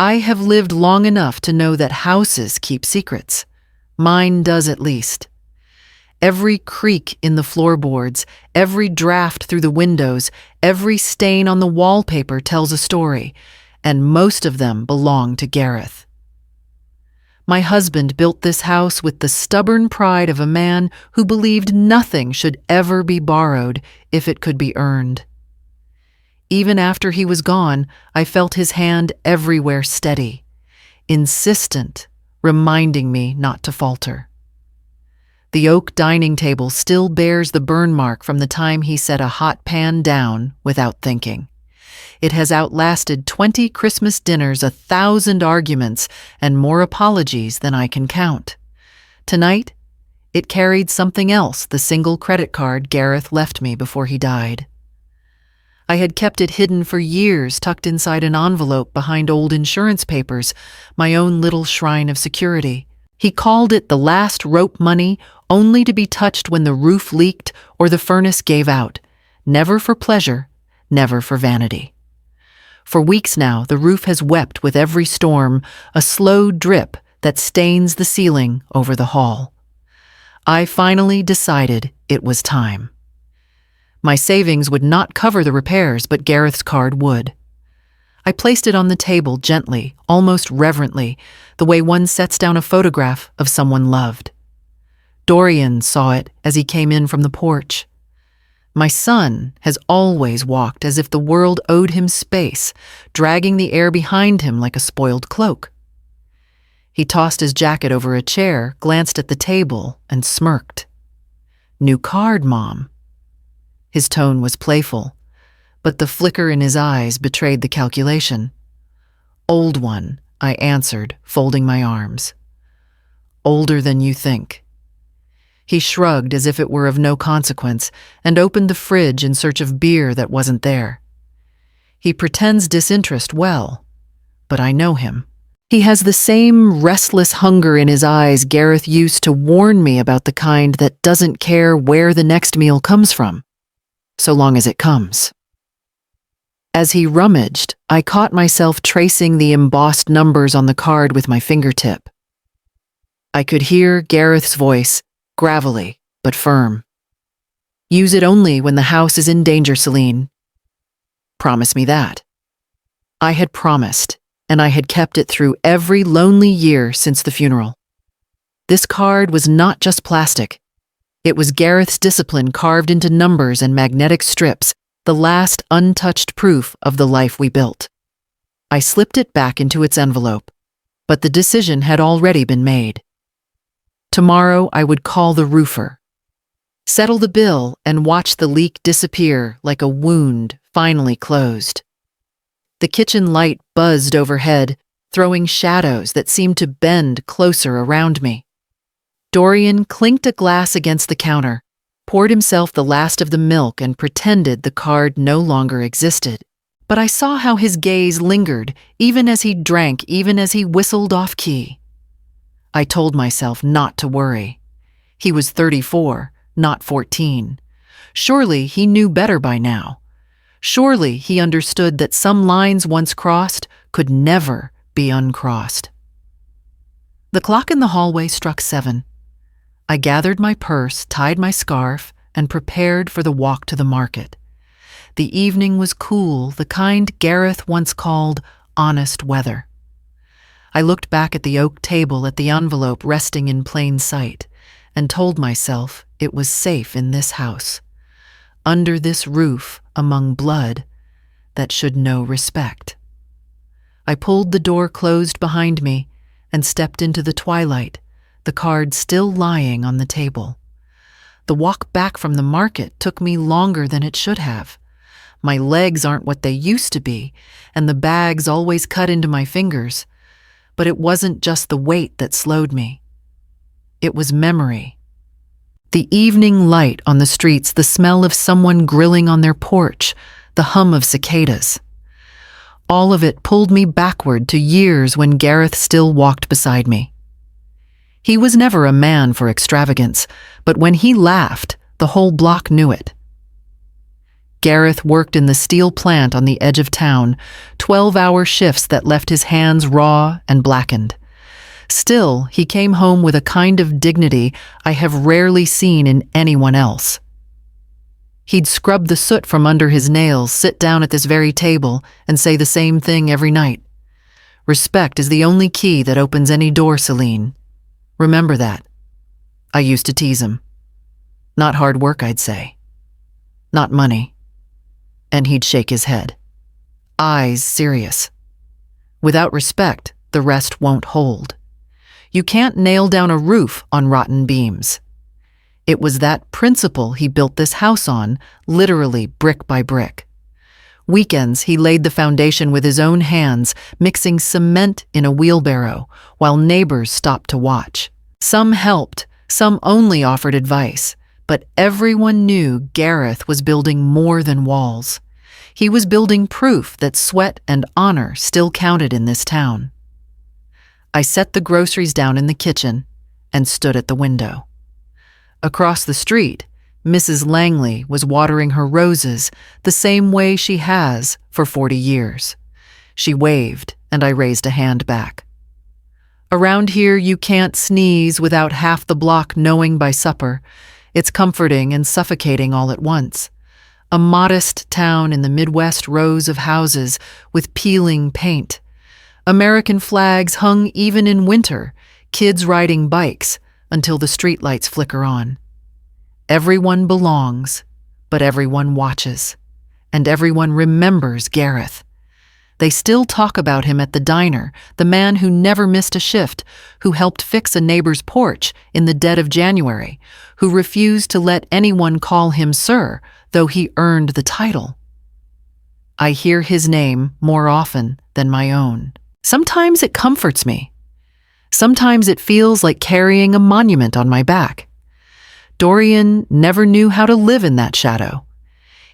I have lived long enough to know that houses keep secrets. Mine does at least. Every creak in the floorboards, every draft through the windows, every stain on the wallpaper tells a story, and most of them belong to Gareth. My husband built this house with the stubborn pride of a man who believed nothing should ever be borrowed if it could be earned. Even after he was gone, I felt his hand everywhere steady, insistent, reminding me not to falter. The oak dining table still bears the burn mark from the time he set a hot pan down without thinking. It has outlasted 20 Christmas dinners, 1,000 arguments, and more apologies than I can count. Tonight, it carried something else, the single credit card Gareth left me before he died. I had kept it hidden for years, tucked inside an envelope behind old insurance papers, my own little shrine of security. He called it the last rope money, only to be touched when the roof leaked or the furnace gave out. Never for pleasure, never for vanity. For weeks now, the roof has wept with every storm, a slow drip that stains the ceiling over the hall. I finally decided it was time. My savings would not cover the repairs, but Gareth's card would. I placed it on the table gently, almost reverently, the way one sets down a photograph of someone loved. Dorian saw it as he came in from the porch. My son has always walked as if the world owed him space, dragging the air behind him like a spoiled cloak. He tossed his jacket over a chair, glanced at the table, and smirked. "New card, Mom." His tone was playful, but the flicker in his eyes betrayed the calculation. "Old one," I answered, folding my arms. "Older than you think." He shrugged as if it were of no consequence and opened the fridge in search of beer that wasn't there. He pretends disinterest well, but I know him. He has the same restless hunger in his eyes Gareth used to warn me about, the kind that doesn't care where the next meal comes from, so long as it comes. As he rummaged, I caught myself tracing the embossed numbers on the card with my fingertip. I could hear Gareth's voice, gravelly but firm. "Use it only when the house is in danger, Celine. Promise me that." I had promised, and I had kept it through every lonely year since the funeral. This card was not just plastic. It was Gareth's discipline carved into numbers and magnetic strips, the last untouched proof of the life we built. I slipped it back into its envelope, but the decision had already been made. Tomorrow I would call the roofer, settle the bill, and watch the leak disappear like a wound finally closed. The kitchen light buzzed overhead, throwing shadows that seemed to bend closer around me. Dorian clinked a glass against the counter, poured himself the last of the milk, and pretended the card no longer existed. But I saw how his gaze lingered, even as he drank, even as he whistled off-key. I told myself not to worry. He was 34, not 14. Surely he knew better by now. Surely he understood that some lines once crossed could never be uncrossed. The clock in the hallway struck 7. I gathered my purse, tied my scarf, and prepared for the walk to the market. The evening was cool, the kind Gareth once called honest weather. I looked back at the oak table, at the envelope resting in plain sight, and told myself it was safe in this house, under this roof, among blood that should know respect. I pulled the door closed behind me and stepped into the twilight, the card still lying on the table. The walk back from the market took me longer than it should have. My legs aren't what they used to be, and the bags always cut into my fingers. But it wasn't just the weight that slowed me. It was memory. The evening light on the streets, the smell of someone grilling on their porch, the hum of cicadas. All of it pulled me backward to years when Gareth still walked beside me. He was never a man for extravagance, but when he laughed, the whole block knew it. Gareth worked in the steel plant on the edge of town, 12-hour shifts that left his hands raw and blackened. Still, he came home with a kind of dignity I have rarely seen in anyone else. He'd scrub the soot from under his nails, sit down at this very table, and say the same thing every night. Respect is the only key that opens any door, Celine. Remember that. I used to tease him. Not hard work, I'd say. Not money. And he'd shake his head. Eyes serious. Without respect, the rest won't hold. You can't nail down a roof on rotten beams. It was that principle he built this house on, literally brick by brick. Weekends, he laid the foundation with his own hands, mixing cement in a wheelbarrow, while neighbors stopped to watch. Some helped, some only offered advice, but everyone knew Gareth was building more than walls. He was building proof that sweat and honor still counted in this town. I set the groceries down in the kitchen and stood at the window. Across the street, Mrs. Langley was watering her roses the same way she has for 40 years. She waved, and I raised a hand back. Around here, you can't sneeze without half the block knowing by supper. It's comforting and suffocating all at once. A modest town in the Midwest, rows of houses with peeling paint. American flags hung even in winter, kids riding bikes until the streetlights flicker on. Everyone belongs, but everyone watches, and everyone remembers Gareth. They still talk about him at the diner, the man who never missed a shift, who helped fix a neighbor's porch in the dead of January, who refused to let anyone call him sir, though he earned the title. I hear his name more often than my own. Sometimes it comforts me. Sometimes it feels like carrying a monument on my back. Dorian never knew how to live in that shadow.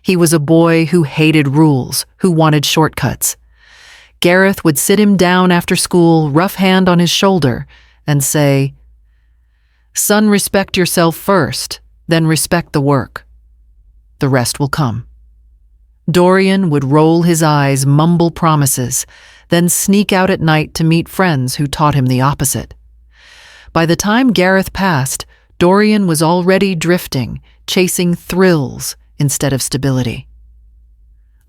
He was a boy who hated rules, who wanted shortcuts. Gareth would sit him down after school, rough hand on his shoulder, and say, "Son, respect yourself first, then respect the work. The rest will come." Dorian would roll his eyes, mumble promises, then sneak out at night to meet friends who taught him the opposite. By the time Gareth passed, Dorian was already drifting, chasing thrills instead of stability.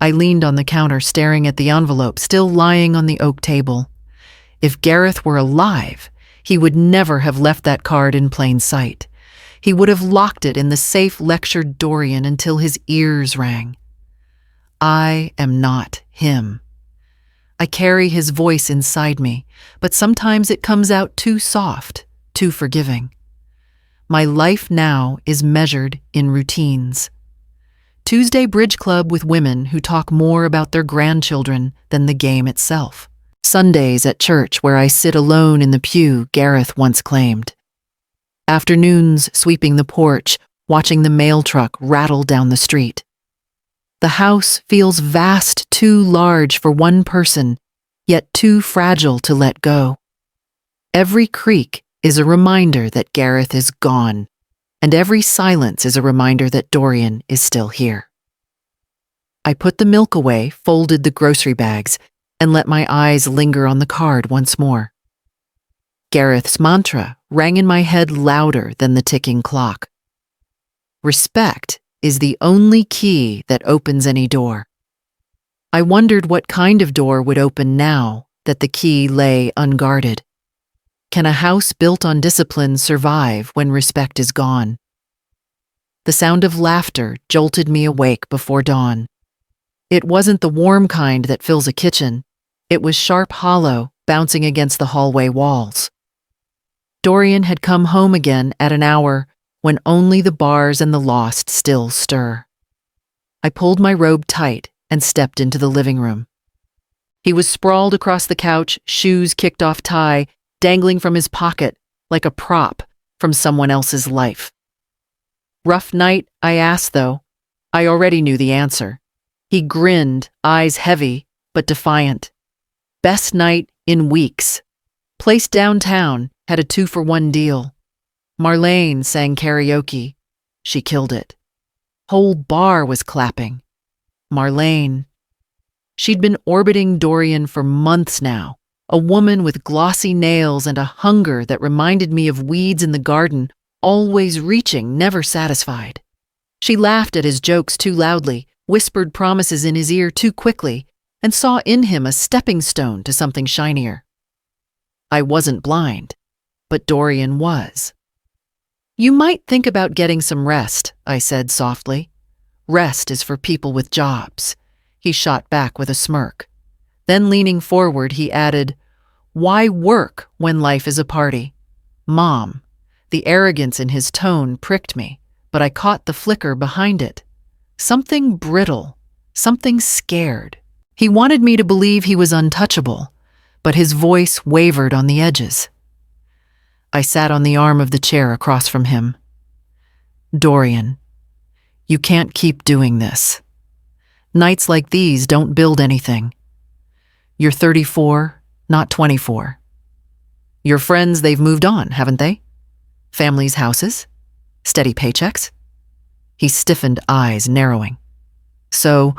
I leaned on the counter, staring at the envelope still lying on the oak table. If Gareth were alive, he would never have left that card in plain sight. He would have locked it in the safe, lectured Dorian until his ears rang. I am not him. I carry his voice inside me, but sometimes it comes out too soft, too forgiving. My life now is measured in routines. Tuesday bridge club with women who talk more about their grandchildren than the game itself. Sundays at church where I sit alone in the pew, Gareth once claimed. Afternoons sweeping the porch, watching the mail truck rattle down the street. The house feels vast, too large for one person, yet too fragile to let go. Every creak is a reminder that Gareth is gone, and every silence is a reminder that Dorian is still here. I put the milk away, folded the grocery bags, and let my eyes linger on the card once more. Gareth's mantra rang in my head louder than the ticking clock. Respect is the only key that opens any door. I wondered what kind of door would open now that the key lay unguarded. Can a house built on discipline survive when respect is gone? The sound of laughter jolted me awake before dawn. It wasn't the warm kind that fills a kitchen. It was sharp, hollow, bouncing against the hallway walls. Dorian had come home again at an hour when only the bars and the lost still stir. I pulled my robe tight and stepped into the living room. He was sprawled across the couch, shoes kicked off tie, dangling from his pocket like a prop from someone else's life. Rough night, I asked, though. I already knew the answer. He grinned, eyes heavy but defiant. Best night in weeks. Place downtown had a 2-for-1 deal. Marlene sang karaoke. She killed it. Whole bar was clapping. Marlene. She'd been orbiting Dorian for months now, a woman with glossy nails and a hunger that reminded me of weeds in the garden, always reaching, never satisfied. She laughed at his jokes too loudly, whispered promises in his ear too quickly, and saw in him a stepping stone to something shinier. I wasn't blind, but Dorian was. "You might think about getting some rest," I said softly. "Rest is for people with jobs." He shot back with a smirk. Then leaning forward, he added, "Why work when life is a party?" "Mom." The arrogance in his tone pricked me, but I caught the flicker behind it. Something brittle, something scared. He wanted me to believe he was untouchable, but his voice wavered on the edges. I sat on the arm of the chair across from him. "Dorian, you can't keep doing this. Nights like these don't build anything. You're 34, not 24. Your friends, they've moved on, haven't they? Families, houses, steady paychecks?" He stiffened, eyes narrowing. "So,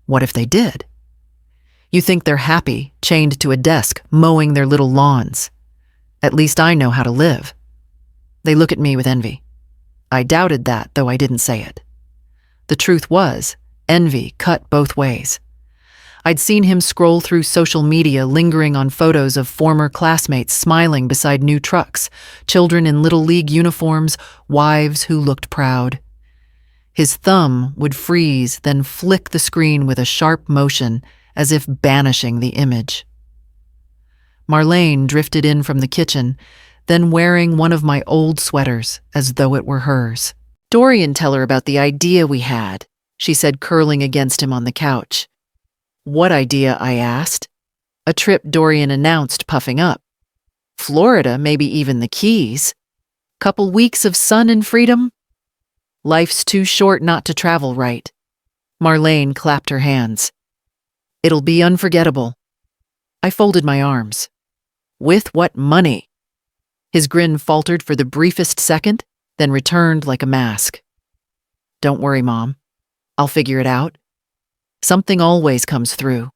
what if they did? You think they're happy, chained to a desk, mowing their little lawns? At least I know how to live." They look at me with envy. I doubted that, though I didn't say it. The truth was, envy cut both ways. I'd seen him scroll through social media, lingering on photos of former classmates smiling beside new trucks, children in Little League uniforms, wives who looked proud. His thumb would freeze, then flick the screen with a sharp motion, as if banishing the image. Marlene drifted in from the kitchen, then wearing one of my old sweaters, as though it were hers. "Dorian, tell her about the idea we had," she said, curling against him on the couch. "What idea?" I asked. "A trip," Dorian announced, puffing up. "Florida, maybe even the Keys. Couple weeks of sun and freedom? Life's too short not to travel, right?" Marlene clapped her hands. "It'll be unforgettable." I folded my arms. "With what money?" His grin faltered for the briefest second, then returned like a mask. "Don't worry, Mom. I'll figure it out. Something always comes through."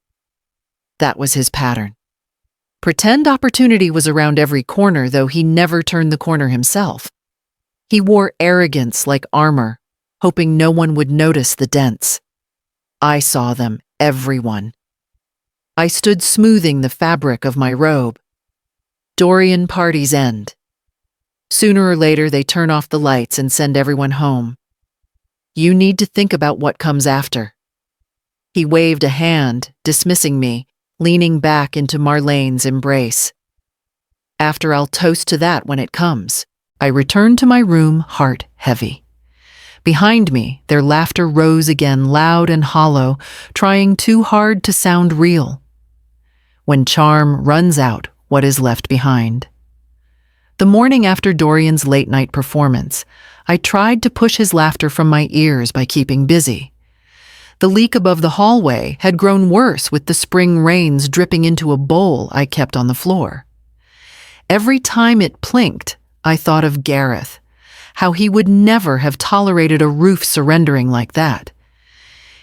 That was his pattern. Pretend opportunity was around every corner, though he never turned the corner himself. He wore arrogance like armor, hoping no one would notice the dents. I saw them, everyone. I stood smoothing the fabric of my robe. Dorian parties end. Sooner or later, they turn off the lights and send everyone home. You need to think about what comes after. He waved a hand, dismissing me, leaning back into Marlene's embrace. After, I'll toast to that when it comes. I returned to my room, heart heavy. Behind me, their laughter rose again, loud and hollow, trying too hard to sound real. When charm runs out, what is left behind? The morning after Dorian's late-night performance, I tried to push his laughter from my ears by keeping busy. The leak above the hallway had grown worse with the spring rains dripping into a bowl I kept on the floor. Every time it plinked, I thought of Gareth, how he would never have tolerated a roof surrendering like that.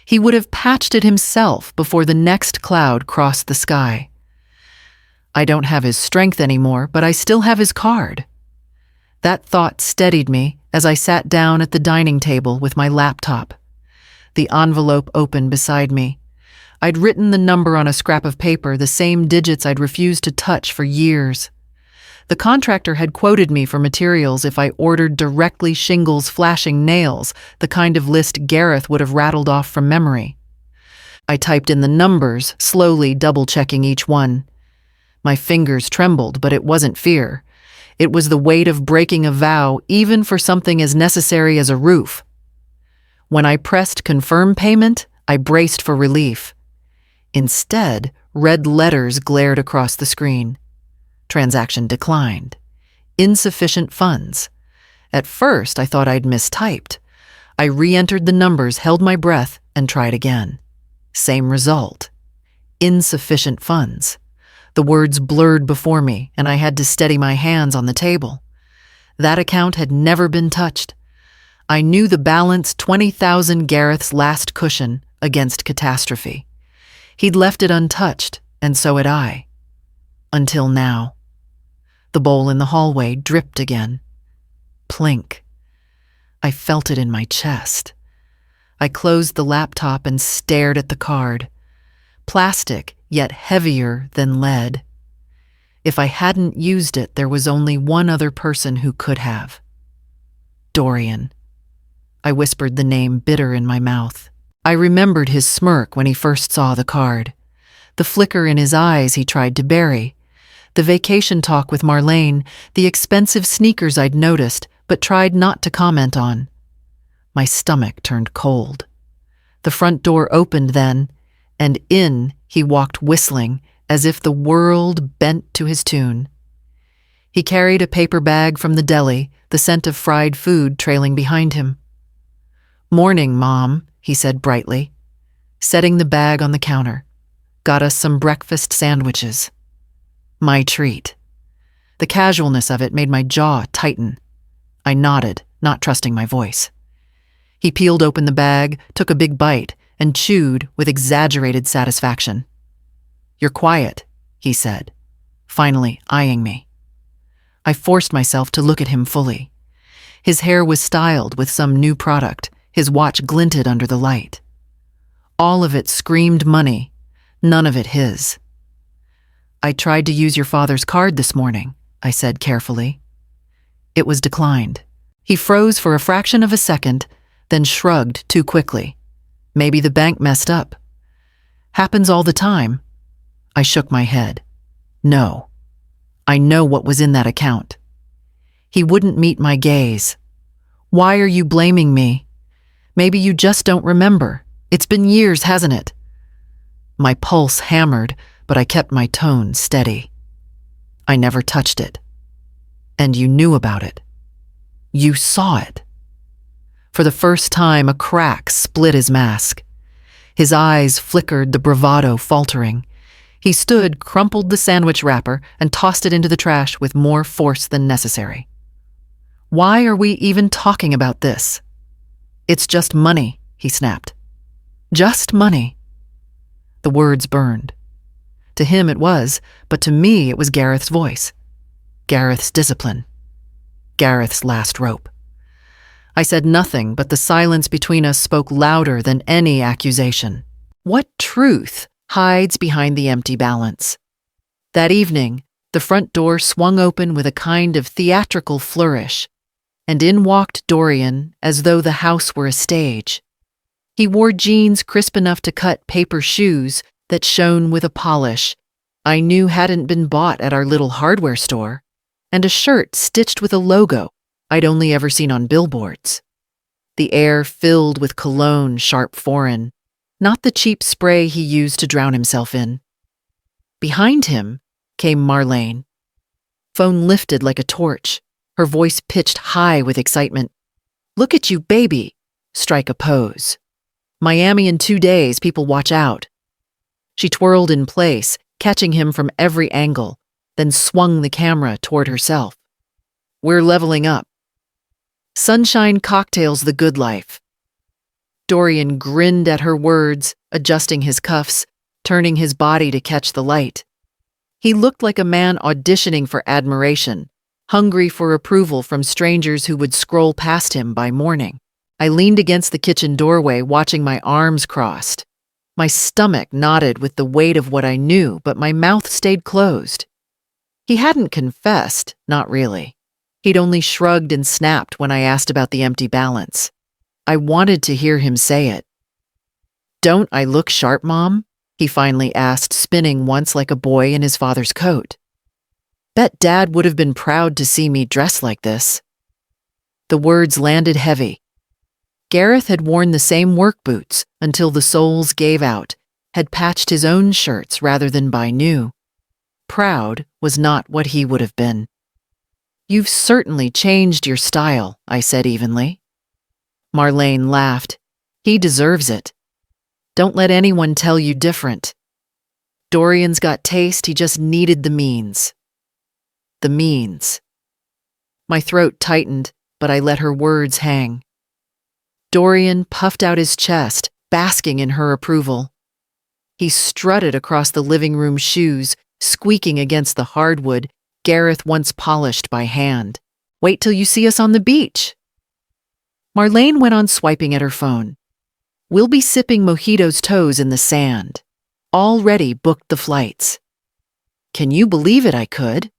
He would have patched it himself before the next cloud crossed the sky. I don't have his strength anymore, but I still have his card. That thought steadied me as I sat down at the dining table with my laptop. The envelope open beside me. I'd written the number on a scrap of paper, the same digits I'd refused to touch for years. The contractor had quoted me for materials if I ordered directly shingles, flashing nails, the kind of list Gareth would have rattled off from memory. I typed in the numbers, slowly double-checking each one. My fingers trembled, but it wasn't fear. It was the weight of breaking a vow, even for something as necessary as a roof. When I pressed confirm payment, I braced for relief. Instead, red letters glared across the screen. Transaction declined. Insufficient funds. At first, I thought I'd mistyped. I re-entered the numbers, held my breath, and tried again. Same result. Insufficient funds. The words blurred before me, and I had to steady my hands on the table. That account had never been touched. I knew the balance, 20,000, Gareth's last cushion, against catastrophe. He'd left it untouched, and so had I. Until now. The bowl in the hallway dripped again. Plink. I felt it in my chest. I closed the laptop and stared at the card. Plastic, yet heavier than lead. If I hadn't used it, there was only one other person who could have. Dorian. I whispered the name bitter in my mouth. I remembered his smirk when he first saw the card. The flicker in his eyes he tried to bury. The vacation talk with Marlene, the expensive sneakers I'd noticed but tried not to comment on. My stomach turned cold. The front door opened then, and in he walked whistling as if the world bent to his tune. He carried a paper bag from the deli, the scent of fried food trailing behind him. "Morning, Mom," he said brightly, setting the bag on the counter. "Got us some breakfast sandwiches." My treat. The casualness of it made my jaw tighten. I nodded, not trusting my voice. He peeled open the bag, took a big bite, and chewed with exaggerated satisfaction. "You're quiet," he said, finally eyeing me. I forced myself to look at him fully. His hair was styled with some new product. His watch glinted under the light. All of it screamed money, none of it his. "I tried to use your father's card this morning," I said carefully. It was declined. He froze for a fraction of a second, then shrugged too quickly. "Maybe the bank messed up." "Happens all the time." I shook my head. "No. I know what was in that account." He wouldn't meet my gaze. "Why are you blaming me? Maybe you just don't remember. It's been years, hasn't it?" My pulse hammered, but I kept my tone steady. "I never touched it. And you knew about it. You saw it." For the first time, a crack split his mask. His eyes flickered, the bravado faltering. He stood, crumpled the sandwich wrapper, and tossed it into the trash with more force than necessary. "Why are we even talking about this?" "It's just money," he snapped. "Just money." The words burned. To him it was, but to me it was Gareth's voice. Gareth's discipline. Gareth's last rope. I said nothing, but the silence between us spoke louder than any accusation. What truth hides behind the empty balance? That evening, the front door swung open with a kind of theatrical flourish, and in walked Dorian as though the house were a stage. He wore jeans crisp enough to cut paper shoes that shone with a polish I knew hadn't been bought at our little hardware store, and a shirt stitched with a logo I'd only ever seen on billboards. The air filled with cologne sharp foreign, not the cheap spray he used to drown himself in. Behind him came Marlene. Phone lifted like a torch, her voice pitched high with excitement. "Look at you, baby. Strike a pose. Miami in 2 days, people watch out." She twirled in place, catching him from every angle, then swung the camera toward herself. "We're leveling up. Sunshine cocktails the good life." Dorian grinned at her words, adjusting his cuffs, turning his body to catch the light. He looked like a man auditioning for admiration, hungry for approval from strangers who would scroll past him by morning. I leaned against the kitchen doorway, watching my arms crossed. My stomach knotted with the weight of what I knew, but my mouth stayed closed. He hadn't confessed, not really. He'd only shrugged and snapped when I asked about the empty balance. I wanted to hear him say it. "Don't I look sharp, Mom?" he finally asked, spinning once like a boy in his father's coat. "Bet Dad would have been proud to see me dressed like this." The words landed heavy. Gareth had worn the same work boots until the soles gave out, had patched his own shirts rather than buy new. Proud was not what he would have been. "You've certainly changed your style," I said evenly. Marlene laughed. "He deserves it. Don't let anyone tell you different. Dorian's got taste, he just needed the means." The means. My throat tightened, but I let her words hang. Dorian puffed out his chest, basking in her approval. He strutted across the living room shoes, squeaking against the hardwood Gareth once polished by hand. Wait till you see us on the beach. Marlene went on swiping at her phone. We'll be sipping Mojito's toes in the sand. Already booked the flights. Can you believe it? I could.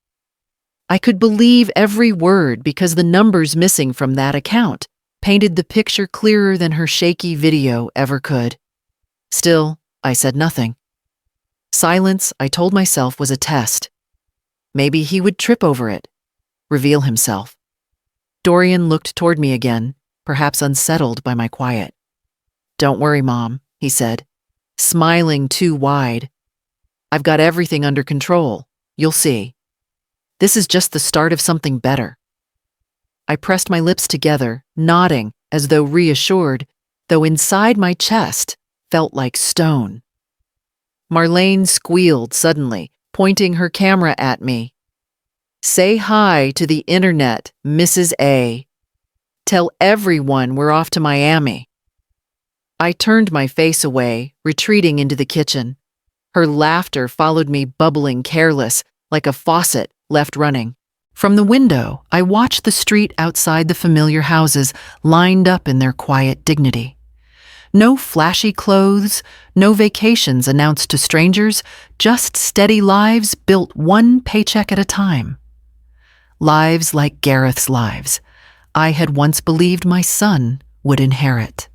I could believe every word because the numbers missing from that account painted the picture clearer than her shaky video ever could. Still, I said nothing. Silence, I told myself, was a test. Maybe he would trip over it, reveal himself. Dorian looked toward me again, perhaps unsettled by my quiet. Don't worry, Mom, he said, smiling too wide. I've got everything under control. You'll see. This is just the start of something better. I pressed my lips together, nodding as though reassured, though inside my chest felt like stone. Marlene squealed suddenly, pointing her camera at me. Say hi to the internet, Mrs. A. Tell everyone we're off to Miami. I turned my face away, retreating into the kitchen. Her laughter followed me, bubbling careless, like a faucet left running. From the window, I watched the street outside the familiar houses lined up in their quiet dignity. No flashy clothes, no vacations announced to strangers, just steady lives built one paycheck at a time. Lives like Gareth's lives, I had once believed my son would inherit.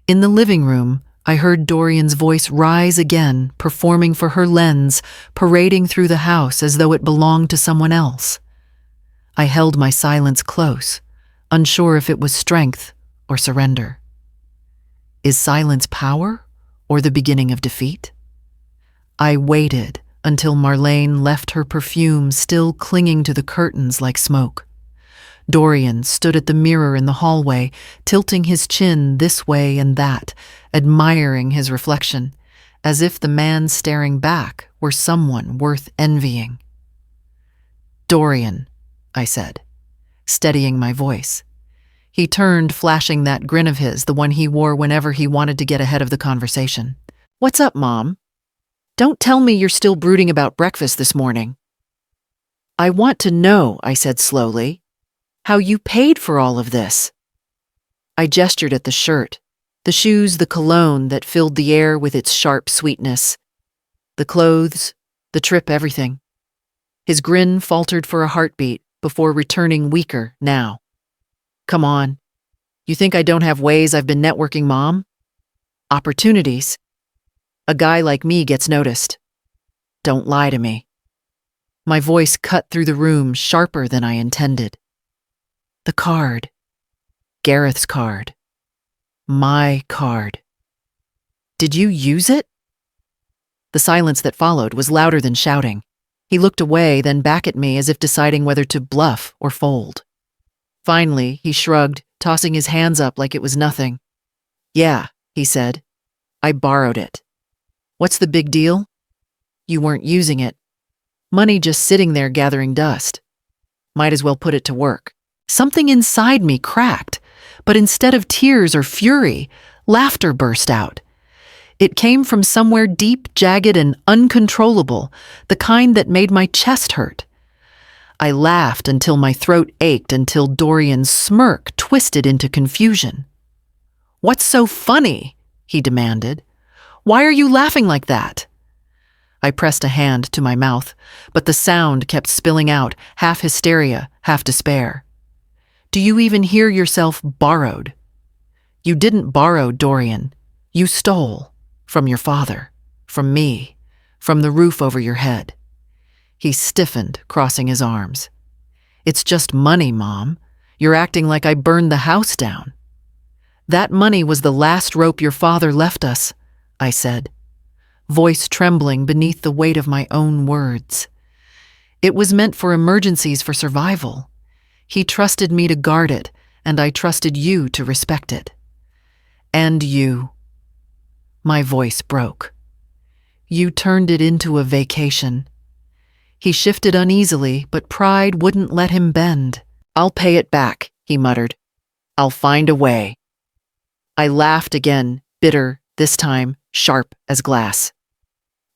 In the living room, I heard Dorian's voice rise again, performing for her lens, parading through the house as though it belonged to someone else. I held my silence close, unsure if it was strength or surrender. Is silence power or the beginning of defeat? I waited until Marlene left her perfume still clinging to the curtains like smoke. Dorian stood at the mirror in the hallway, tilting his chin this way and that, admiring his reflection, as if the man staring back were someone worth envying. Dorian, I said, steadying my voice. He turned, flashing that grin of his, the one he wore whenever he wanted to get ahead of the conversation. What's up, Mom? Don't tell me you're still brooding about breakfast this morning. I want to know, I said slowly, how you paid for all of this. I gestured at the shirt, the shoes, the cologne that filled the air with its sharp sweetness, the clothes, the trip, everything. His grin faltered for a heartbeat before returning weaker now. Come on. You think I don't have ways I've been networking, Mom? Opportunities. A guy like me gets noticed. Don't lie to me. My voice cut through the room sharper than I intended. The card. Gareth's card. My card. Did you use it? The silence that followed was louder than shouting. He looked away, then back at me as if deciding whether to bluff or fold. Finally, he shrugged, tossing his hands up like it was nothing. Yeah, he said. I borrowed it. What's the big deal? You weren't using it. Money just sitting there gathering dust. Might as well put it to work. Something inside me cracked, but instead of tears or fury, laughter burst out. It came from somewhere deep, jagged, and uncontrollable, the kind that made my chest hurt. I laughed until my throat ached, until Dorian's smirk twisted into confusion. What's so funny? He demanded. Why are you laughing like that? I pressed a hand to my mouth, but the sound kept spilling out, half hysteria, half despair. Do you even hear yourself borrowed? You didn't borrow, Dorian. You stole. From your father. From me. From the roof over your head. He stiffened, crossing his arms. It's just money, Mom. You're acting like I burned the house down. That money was the last rope your father left us, I said, voice trembling beneath the weight of my own words. It was meant for emergencies, for survival. He trusted me to guard it, and I trusted you to respect it. And you. My voice broke. You turned it into a vacation. He shifted uneasily, but pride wouldn't let him bend. I'll pay it back, he muttered. I'll find a way. I laughed again, bitter, this time sharp as glass.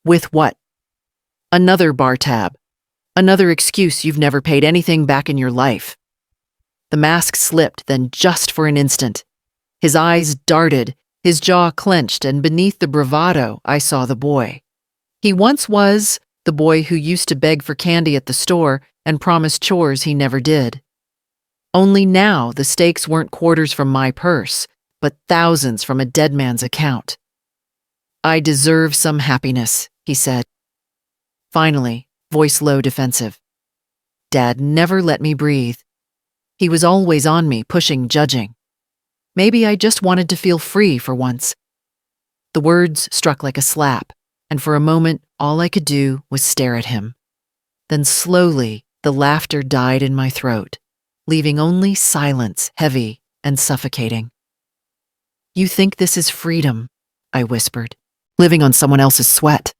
With what? Another bar tab. Another excuse you've never paid anything back in your life. The mask slipped, then just for an instant. His eyes darted, his jaw clenched, and beneath the bravado, I saw the boy. He once was the boy who used to beg for candy at the store and promise chores he never did. Only now the stakes weren't quarters from my purse, but thousands from a dead man's account. I deserve some happiness, he said. Finally, voice low, defensive. Dad never let me breathe. He was always on me, pushing, judging. Maybe I just wanted to feel free for once. The words struck like a slap, and for a moment, all I could do was stare at him. Then slowly, the laughter died in my throat, leaving only silence, heavy and suffocating. You think this is freedom, I whispered, living on someone else's sweat.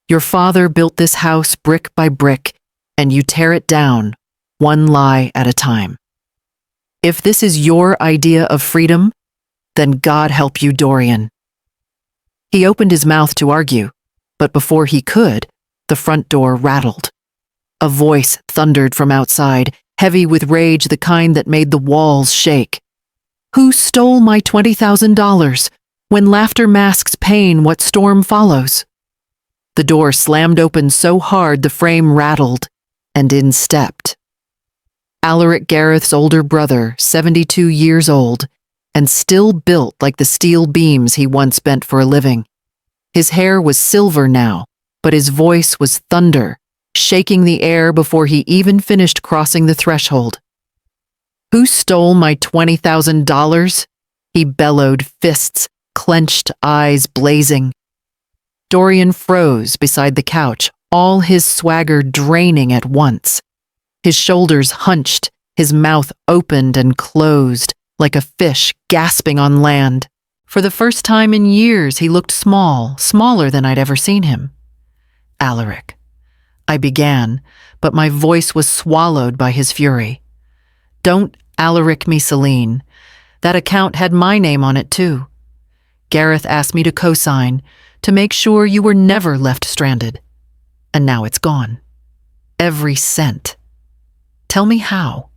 Your father built this house brick by brick, and you tear it down, one lie at a time. If this is your idea of freedom, then God help you, Dorian. He opened his mouth to argue, but before he could, the front door rattled. A voice thundered from outside, heavy with rage, the kind that made the walls shake. Who stole my $20,000? When laughter masks pain, what storm follows? The door slammed open so hard the frame rattled, and in stepped Alaric Gareth's older brother, 72 years old, and still built like the steel beams he once bent for a living. His hair was silver now, but his voice was thunder, shaking the air before he even finished crossing the threshold. Who stole my $20,000? He bellowed, fists clenched, eyes blazing. Dorian froze beside the couch, all his swagger draining at once. His shoulders hunched, his mouth opened and closed, like a fish gasping on land. For the first time in years, he looked small, smaller than I'd ever seen him. Alaric. I began, but my voice was swallowed by his fury. Don't Alaric me, Celine. That account had my name on it, too. Gareth asked me to co-sign, to make sure you were never left stranded. And now it's gone. Every cent. Tell me how.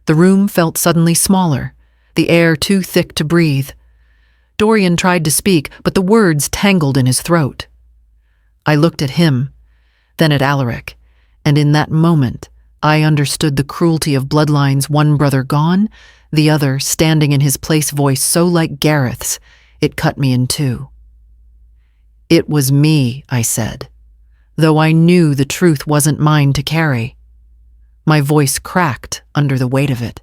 The room felt suddenly smaller, the air too thick to breathe. Dorian tried to speak, but the words tangled in his throat. I looked at him, then at Alaric, and in that moment, I understood the cruelty of bloodlines, one brother gone, the other standing in his place, voice so like Gareth's, it cut me in two. It was me, I said, though I knew the truth wasn't mine to carry. My voice cracked under the weight of it.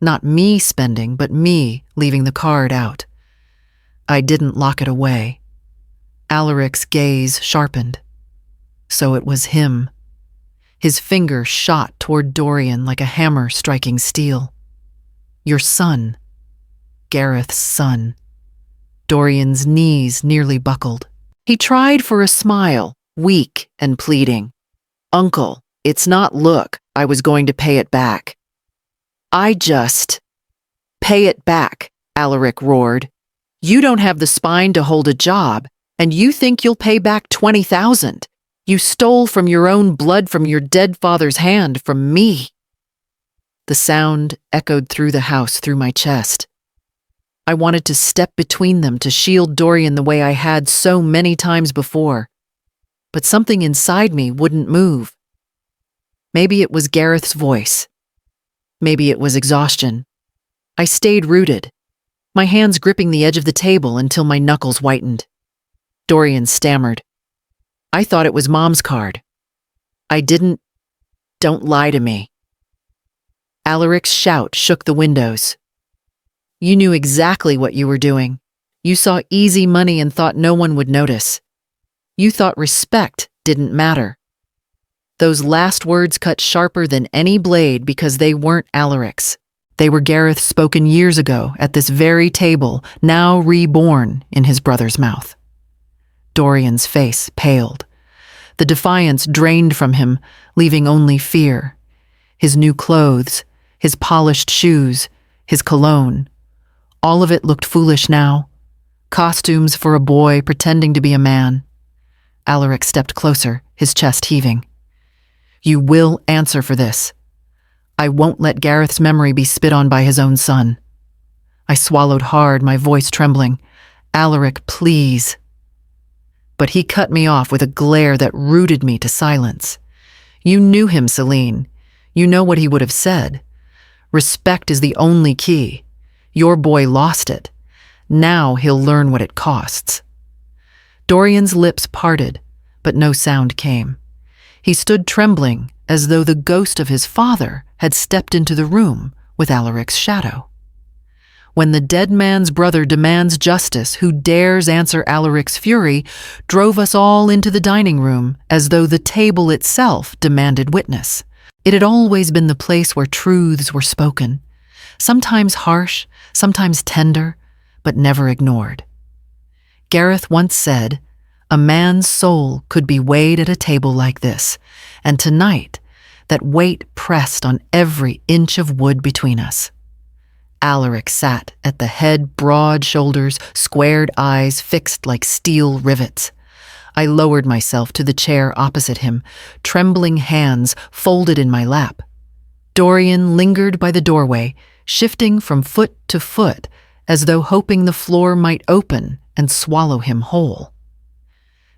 Not me spending, but me leaving the card out. I didn't lock it away. Alaric's gaze sharpened. So it was him. His finger shot toward Dorian like a hammer striking steel. Your son. Gareth's son. Dorian's knees nearly buckled. He tried for a smile, weak and pleading. Uncle, it's not look, I was going to pay it back. I just... Pay it back, Alaric roared. You don't have the spine to hold a job, and you think you'll pay back $20,000. You stole from your own blood, from your dead father's hand, from me. The sound echoed through the house, through my chest. I wanted to step between them to shield Dorian the way I had so many times before. But something inside me wouldn't move. Maybe it was Gareth's voice. Maybe it was exhaustion. I stayed rooted, my hands gripping the edge of the table until my knuckles whitened. Dorian stammered. I thought it was Mom's card. I didn't. Don't lie to me. Alaric's shout shook the windows. You knew exactly what you were doing. You saw easy money and thought no one would notice. You thought respect didn't matter. Those last words cut sharper than any blade because they weren't Alaric's. They were Gareth's, spoken years ago at this very table, now reborn in his brother's mouth. Dorian's face paled. The defiance drained from him, leaving only fear. His new clothes, his polished shoes, his cologne, All of it looked foolish now. Costumes for a boy pretending to be a man. Alaric stepped closer, his chest heaving. You will answer for this. I won't let Gareth's memory be spit on by his own son. I swallowed hard, my voice trembling. Alaric, please. But he cut me off with a glare that rooted me to silence. You knew him, Celine. You know what he would have said. Respect is the only key. Your boy lost it. Now he'll learn what it costs. Dorian's lips parted, but no sound came. He stood trembling, as though the ghost of his father had stepped into the room with Alaric's shadow. When the dead man's brother demands justice, who dares answer Alaric's fury, drove us all into the dining room, as though the table itself demanded witness. It had always been the place where truths were spoken, sometimes harsh, sometimes tender, but never ignored. Gareth once said, a man's soul could be weighed at a table like this, and tonight, that weight pressed on every inch of wood between us. Alaric sat at the head, broad shoulders, squared eyes fixed like steel rivets. I lowered myself to the chair opposite him, trembling hands folded in my lap. Dorian lingered by the doorway, shifting from foot to foot, as though hoping the floor might open and swallow him whole.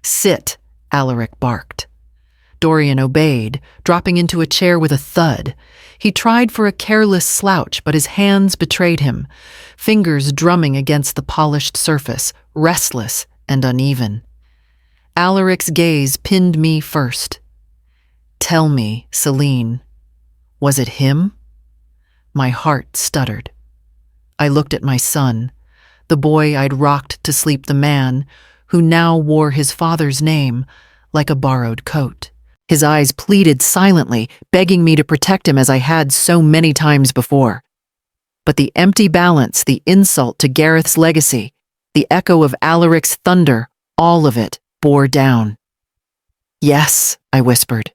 Sit, Alaric barked. Dorian obeyed, dropping into a chair with a thud. He tried for a careless slouch, but his hands betrayed him, fingers drumming against the polished surface, restless and uneven. Alaric's gaze pinned me first. Tell me, Celine, was it him? My heart stuttered. I looked at my son, the boy I'd rocked to sleep, the man who now wore his father's name like a borrowed coat. His eyes pleaded silently, begging me to protect him as I had so many times before. But the empty balance, the insult to Gareth's legacy, the echo of Alaric's thunder, all of it bore down. Yes, I whispered.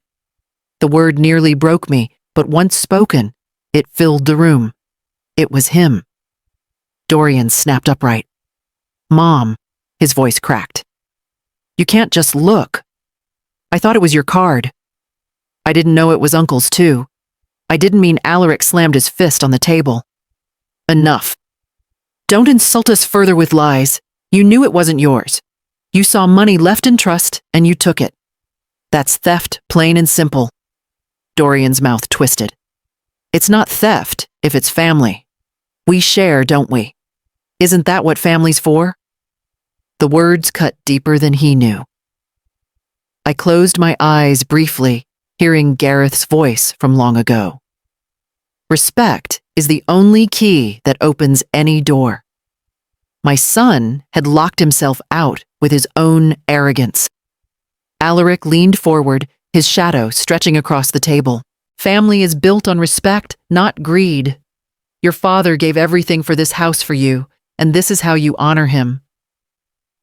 The word nearly broke me, but once spoken, it filled the room. It was him. Dorian snapped upright. Mom, his voice cracked. You can't just look. I thought it was your card. I didn't know it was Uncle's too. I didn't mean Alaric slammed his fist on the table. Enough. Don't insult us further with lies. You knew it wasn't yours. You saw money left in trust and you took it. That's theft, plain and simple. Dorian's mouth twisted. It's not theft if it's family. We share, don't we? Isn't that what family's for? The words cut deeper than he knew. I closed my eyes briefly, hearing Gareth's voice from long ago. Respect is the only key that opens any door. My son had locked himself out with his own arrogance. Alaric leaned forward, his shadow stretching across the table. Family is built on respect, not greed. Your father gave everything for this house for you, and this is how you honor him.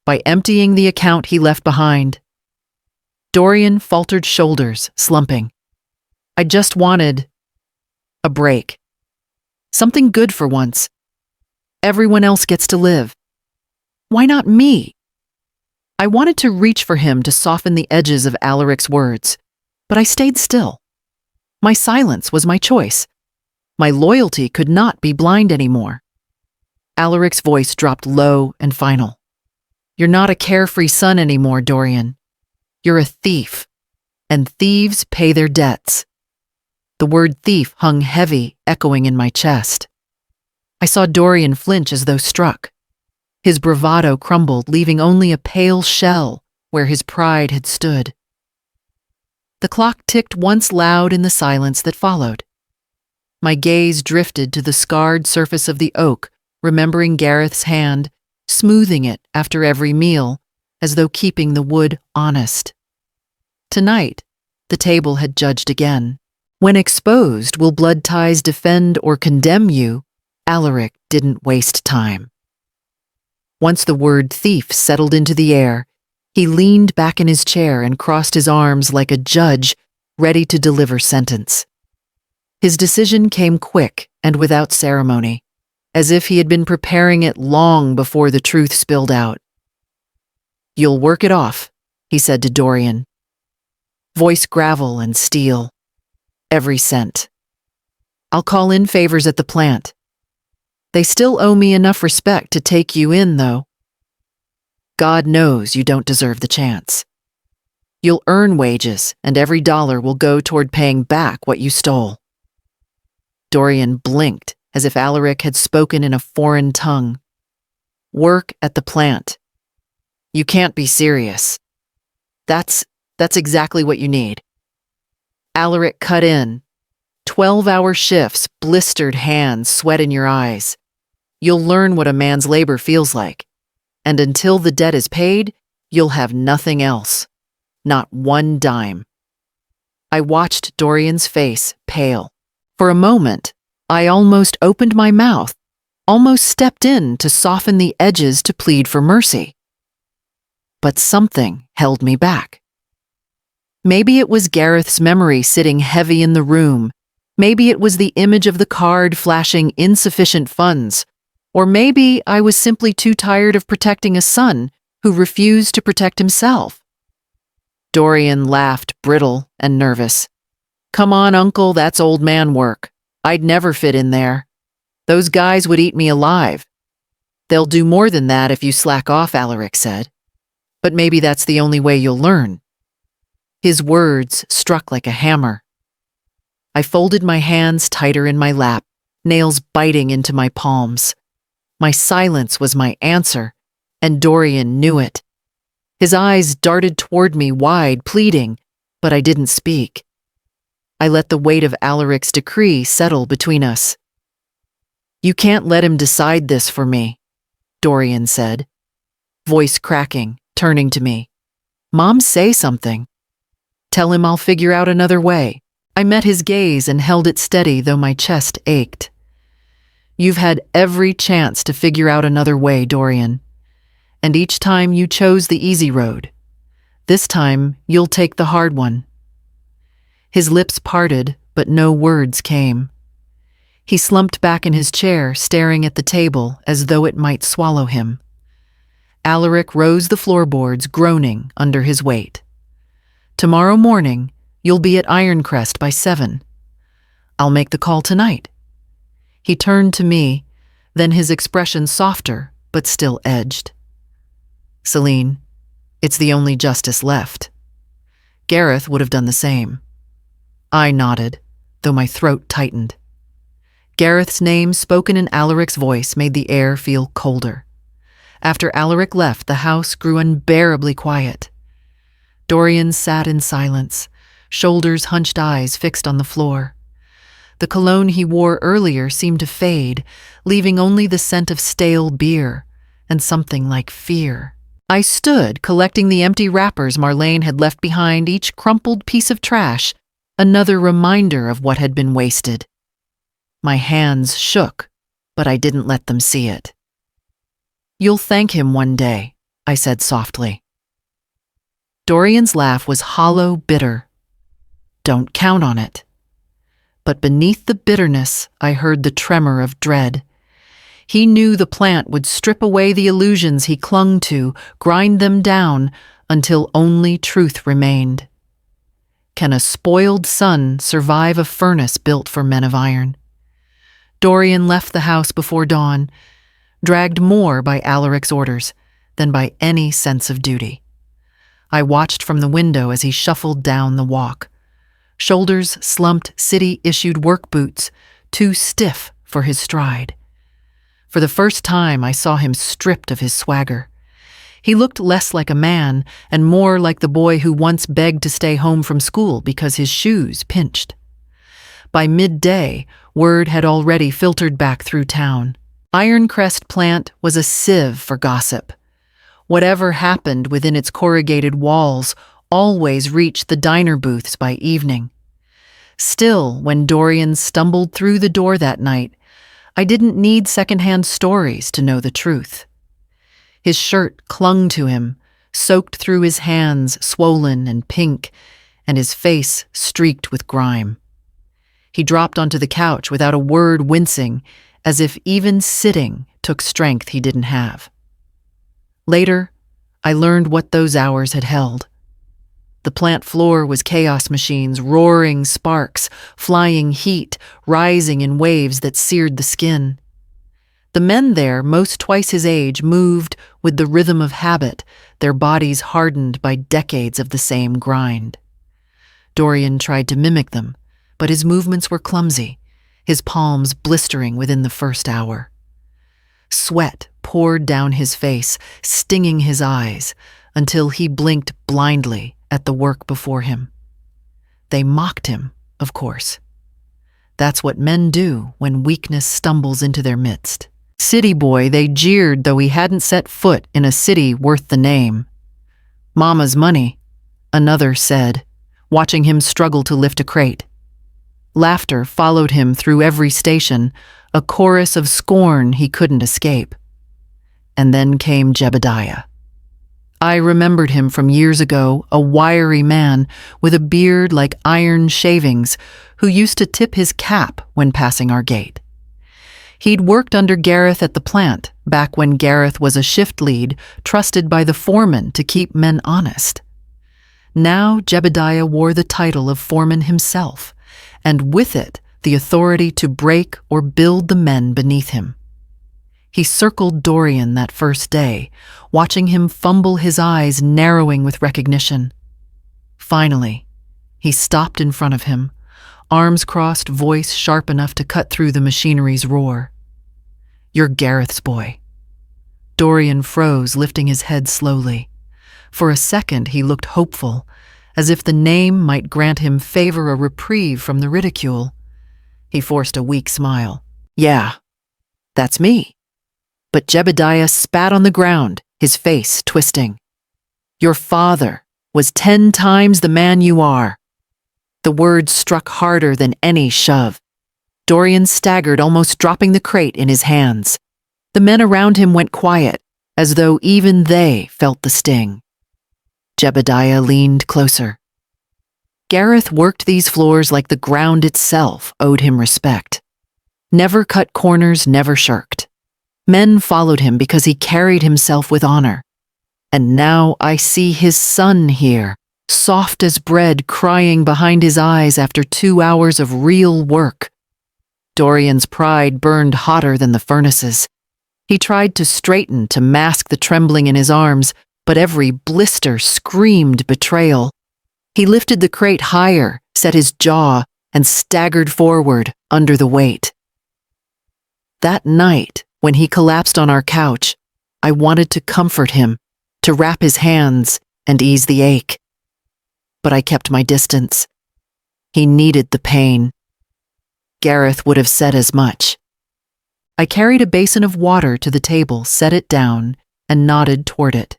By emptying the account he left behind. Dorian faltered shoulders, slumping. I just wanted a break. Something good for once. Everyone else gets to live. Why not me? I wanted to reach for him to soften the edges of Alaric's words, but I stayed still. My silence was my choice. My loyalty could not be blind anymore. Alaric's voice dropped low and final. You're not a carefree son anymore, Dorian. You're a thief, and thieves pay their debts. The word thief hung heavy, echoing in my chest. I saw Dorian flinch as though struck. His bravado crumbled, leaving only a pale shell where his pride had stood. The clock ticked once loud in the silence that followed. My gaze drifted to the scarred surface of the oak, remembering Gareth's hand, smoothing it after every meal, as though keeping the wood honest. Tonight, the table had judged again. When exposed, will blood ties defend or condemn you? Alaric didn't waste time. Once the word thief settled into the air, he leaned back in his chair and crossed his arms like a judge ready to deliver sentence. His decision came quick and without ceremony. as if he had been preparing it long before the truth spilled out. "You'll work it off," he said to Dorian. Voice gravel and steel. "Every cent. I'll call in favors at the plant. They still owe me enough respect to take you in, though. God knows you don't deserve the chance. You'll earn wages, and every dollar will go toward paying back what you stole." Dorian blinked as if Alaric had spoken in a foreign tongue. "Work at the plant. You can't be serious. That's exactly what you need." Alaric cut in. 12-hour shifts, blistered hands, sweat in your eyes. "You'll learn what a man's labor feels like. And until the debt is paid, you'll have nothing else. Not one dime." I watched Dorian's face pale. For a moment, I almost opened my mouth, almost stepped in to soften the edges to plead for mercy. But something held me back. Maybe it was Gareth's memory sitting heavy in the room. Maybe it was the image of the card flashing insufficient funds. Or maybe I was simply too tired of protecting a son who refused to protect himself. Dorian laughed, brittle and nervous. "Come on, Uncle, that's old man work. I'd never fit in there. Those guys would eat me alive." "They'll do more than that if you slack off," Alaric said. "But maybe that's the only way you'll learn." His words struck like a hammer. I folded my hands tighter in my lap, nails biting into my palms. My silence was my answer, and Dorian knew it. His eyes darted toward me wide, pleading, but I didn't speak. I let the weight of Alaric's decree settle between us. "You can't let him decide this for me," Dorian said, voice cracking, turning to me. "Mom, say something. Tell him I'll figure out another way." I met his gaze and held it steady, though my chest ached. "You've had every chance to figure out another way, Dorian. And each time you chose the easy road. This time you'll take the hard one." His lips parted, but no words came. He slumped back in his chair, staring at the table as though it might swallow him. Alaric rose the floorboards, groaning under his weight. "Tomorrow morning, you'll be at Ironcrest by 7. I'll make the call tonight." He turned to me, then his expression softer, but still edged. "Celine, it's the only justice left. Gareth would have done the same." I nodded, though my throat tightened. Gareth's name, spoken in Alaric's voice, made the air feel colder. After Alaric left, the house grew unbearably quiet. Dorian sat in silence, shoulders hunched, eyes fixed on the floor. The cologne he wore earlier seemed to fade, leaving only the scent of stale beer and something like fear. I stood, collecting the empty wrappers Marlene had left behind, each crumpled piece of trash, another reminder of what had been wasted. My hands shook, but I didn't let them see it. "You'll thank him one day," I said softly. Dorian's laugh was hollow, bitter. "Don't count on it." But beneath the bitterness, I heard the tremor of dread. He knew the plant would strip away the illusions he clung to, grind them down, until only truth remained. Can a spoiled son survive a furnace built for men of iron? Dorian left the house before dawn, dragged more by Alaric's orders than by any sense of duty. I watched from the window as he shuffled down the walk. Shoulders slumped, city-issued work boots, too stiff for his stride. For the first time, I saw him stripped of his swagger. He looked less like a man and more like the boy who once begged to stay home from school because his shoes pinched. By midday, word had already filtered back through town. Ironcrest plant was a sieve for gossip. Whatever happened within its corrugated walls always reached the diner booths by evening. Still, when Dorian stumbled through the door that night, I didn't need secondhand stories to know the truth. His shirt clung to him, soaked through his hands, swollen and pink, and his face streaked with grime. He dropped onto the couch without a word, wincing, as if even sitting took strength he didn't have. Later, I learned what those hours had held. The plant floor was chaos machines, roaring sparks, flying heat, rising in waves that seared the skin. The men there, most twice his age, moved with the rhythm of habit, their bodies hardened by decades of the same grind. Dorian tried to mimic them, but his movements were clumsy, his palms blistering within the first hour. Sweat poured down his face, stinging his eyes, until he blinked blindly at the work before him. They mocked him, of course. That's what men do when weakness stumbles into their midst. City boy, they jeered, though he hadn't set foot in a city worth the name. Mama's money, another said, watching him struggle to lift a crate. Laughter followed him through every station, a chorus of scorn he couldn't escape. And then came Jebediah. I remembered him from years ago, a wiry man with a beard like iron shavings who used to tip his cap when passing our gate. He'd worked under Gareth at the plant, back when Gareth was a shift lead trusted by the foreman to keep men honest. Now Jebediah wore the title of foreman himself, and with it the authority to break or build the men beneath him. He circled Dorian that first day, watching him fumble, his eyes narrowing with recognition. Finally, he stopped in front of him, arms crossed, voice sharp enough to cut through the machinery's roar. "You're Gareth's boy." Dorian froze, lifting his head slowly. For a second he looked hopeful, as if the name might grant him favor, a reprieve from the ridicule. He forced a weak smile. "Yeah, that's me." But Jebediah spat on the ground, his face twisting. "Your father was 10 times the man you are." The words struck harder than any shove. Dorian staggered, almost dropping the crate in his hands. The men around him went quiet, as though even they felt the sting. Jebediah leaned closer. Gareth worked these floors like the ground itself owed him respect. Never cut corners, never shirked. Men followed him because he carried himself with honor. And now I see his son here, soft as bread, crying behind his eyes after 2 hours of real work. Dorian's pride burned hotter than the furnaces. He tried to straighten to mask the trembling in his arms, but every blister screamed betrayal. He lifted the crate higher, set his jaw, and staggered forward under the weight. That night, when he collapsed on our couch, I wanted to comfort him, to wrap his hands and ease the ache. But I kept my distance. He needed the pain. Gareth would have said as much. I carried a basin of water to the table, set it down, and nodded toward it.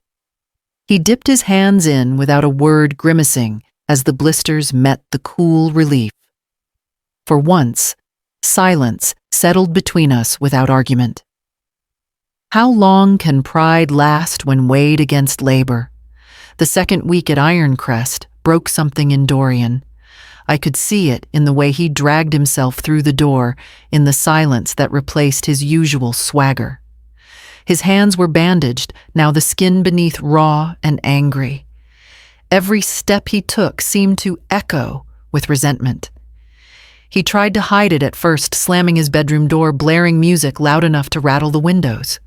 He dipped his hands in without a word, grimacing as the blisters met the cool relief. For once, silence settled between us without argument. How long can pride last when weighed against labor? The second week at Ironcrest broke something in Dorian. I could see it in the way he dragged himself through the door, in the silence that replaced his usual swagger. His hands were bandaged, now the skin beneath raw and angry. Every step he took seemed to echo with resentment. He tried to hide it at first, slamming his bedroom door, blaring music loud enough to rattle the windows.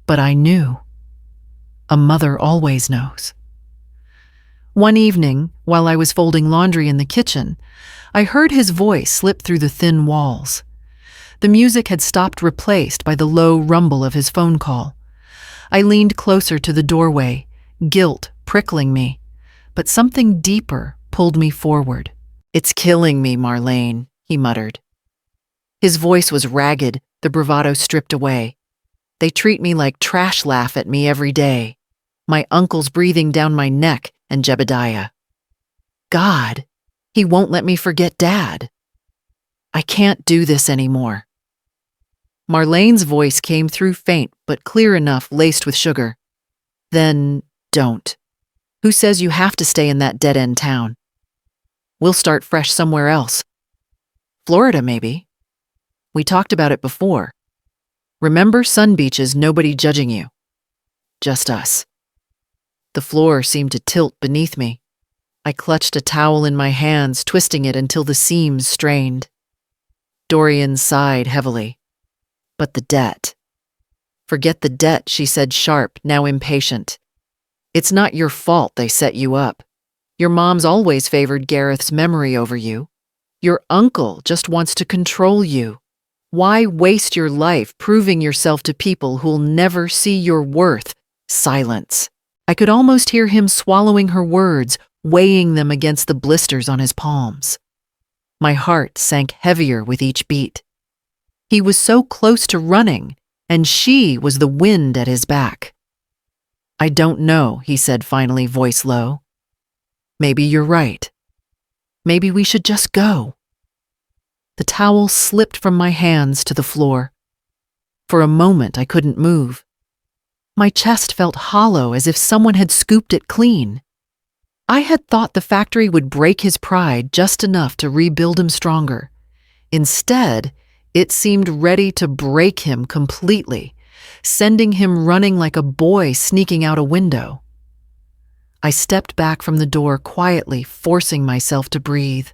But I knew. A mother always knows. One evening, while I was folding laundry in the kitchen, I heard his voice slip through the thin walls. The music had stopped, replaced by the low rumble of his phone call. I leaned closer to the doorway, guilt prickling me, but something deeper pulled me forward. "It's killing me, Marlene," he muttered. His voice was ragged, the bravado stripped away. "They treat me like trash, laugh at me every day. My uncle's breathing down my neck, and Jebediah. God, he won't let me forget Dad. I can't do this anymore." Marlene's voice came through, faint but clear enough, laced with sugar. "Then don't. Who says you have to stay in that dead-end town? We'll start fresh somewhere else. Florida, maybe." We talked about it before. Remember sun beaches, nobody judging you. Just us. The floor seemed to tilt beneath me. I clutched a towel in my hands, twisting it until the seams strained. Dorian sighed heavily. But the debt. Forget the debt, she said, sharp, now impatient. It's not your fault they set you up. Your mom's always favored Gareth's memory over you. Your uncle just wants to control you. Why waste your life proving yourself to people who'll never see your worth? Silence. I could almost hear him swallowing her words, weighing them against the blisters on his palms. My heart sank heavier with each beat. He was so close to running, and she was the wind at his back. I don't know, he said finally, voice low. Maybe you're right. Maybe we should just go. The towel slipped from my hands to the floor. For a moment, I couldn't move. My chest felt hollow, as if someone had scooped it clean. I had thought the factory would break his pride just enough to rebuild him stronger. Instead, it seemed ready to break him completely, sending him running like a boy sneaking out a window. I stepped back from the door quietly, forcing myself to breathe.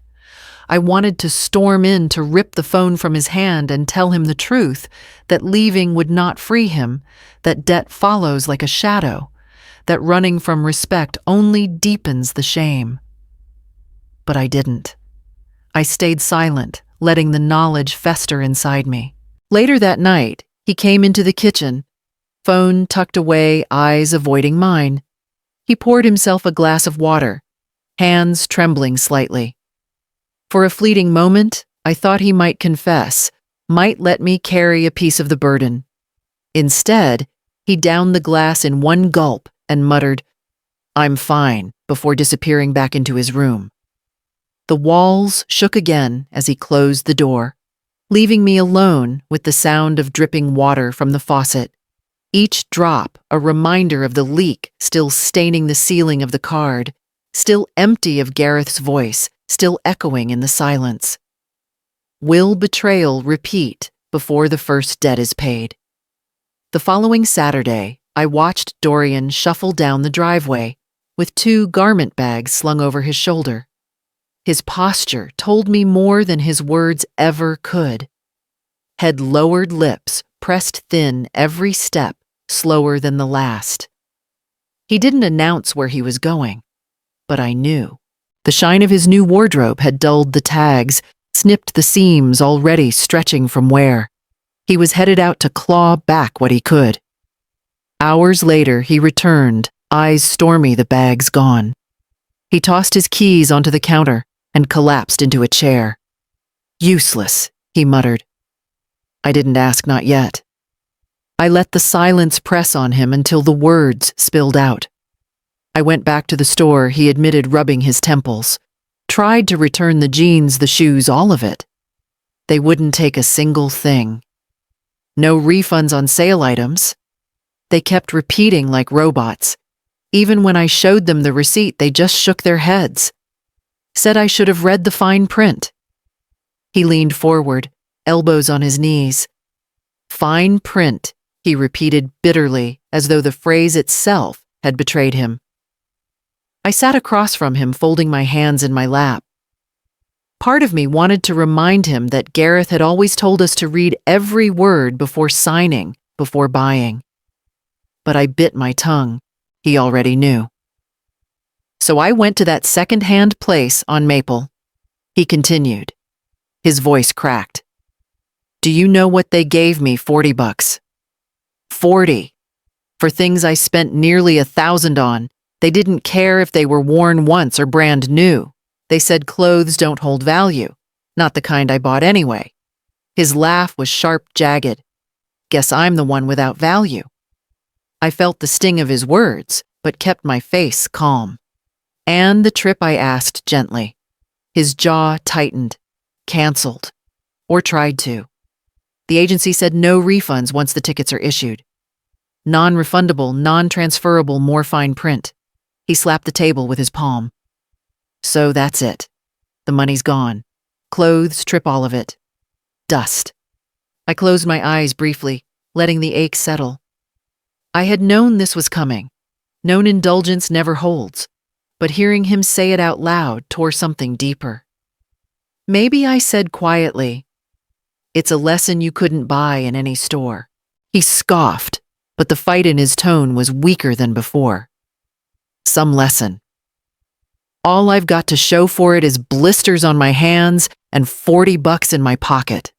I wanted to storm in to rip the phone from his hand and tell him the truth, that leaving would not free him, that debt follows like a shadow, that running from respect only deepens the shame. But I didn't. I stayed silent, letting the knowledge fester inside me. Later that night, he came into the kitchen, phone tucked away, eyes avoiding mine. He poured himself a glass of water, hands trembling slightly. For a fleeting moment, I thought he might confess, might let me carry a piece of the burden. Instead, he downed the glass in one gulp and muttered, "I'm fine," before disappearing back into his room. The walls shook again as he closed the door, leaving me alone with the sound of dripping water from the faucet, each drop a reminder of the leak still staining the ceiling of the card, still empty of Gareth's voice, still echoing in the silence. Will betrayal repeat before the first debt is paid? The following Saturday, I watched Dorian shuffle down the driveway with 2 garment bags slung over his shoulder. His posture told me more than his words ever could. Head lowered, lips pressed thin every step, slower than the last. He didn't announce where he was going, but I knew. The shine of his new wardrobe had dulled the tags, snipped the seams already stretching from wear. He was headed out to claw back what he could. Hours later, he returned, eyes stormy, the bags gone. He tossed his keys onto the counter and collapsed into a chair. "Useless," he muttered. I didn't ask, not yet. I let the silence press on him until the words spilled out. I went back to the store, he admitted, rubbing his temples. Tried to return the jeans, the shoes, all of it. They wouldn't take a single thing. No refunds on sale items. They kept repeating like robots. Even when I showed them the receipt, they just shook their heads. Said I should have read the fine print. He leaned forward, elbows on his knees. "Fine print," he repeated bitterly, as though the phrase itself had betrayed him. I sat across from him, folding my hands in my lap. Part of me wanted to remind him that Gareth had always told us to read every word before signing, before buying. But I bit my tongue. He already knew. So I went to that second-hand place on Maple. He continued. His voice cracked. "Do you know what they gave me? $40. 40. For things I spent nearly $1,000 on. They didn't care if they were worn once or brand new. They said clothes don't hold value. Not the kind I bought anyway." His laugh was sharp, jagged. "Guess I'm the one without value." I felt the sting of his words, but kept my face calm. "And the trip?" I asked gently. His jaw tightened. "Canceled. Or tried to. The agency said no refunds once the tickets are issued. Non-refundable, non-transferable, more fine print." He slapped the table with his palm. "So that's it. The money's gone. Clothes, trip, all of it. Dust." I closed my eyes briefly, letting the ache settle. I had known this was coming, known indulgence never holds, but hearing him say it out loud tore something deeper. Maybe I said quietly, "It's a lesson you couldn't buy in any store." He scoffed, but the fight in his tone was weaker than before. "Some lesson. All I've got to show for it is blisters on my hands and $40 in my pocket."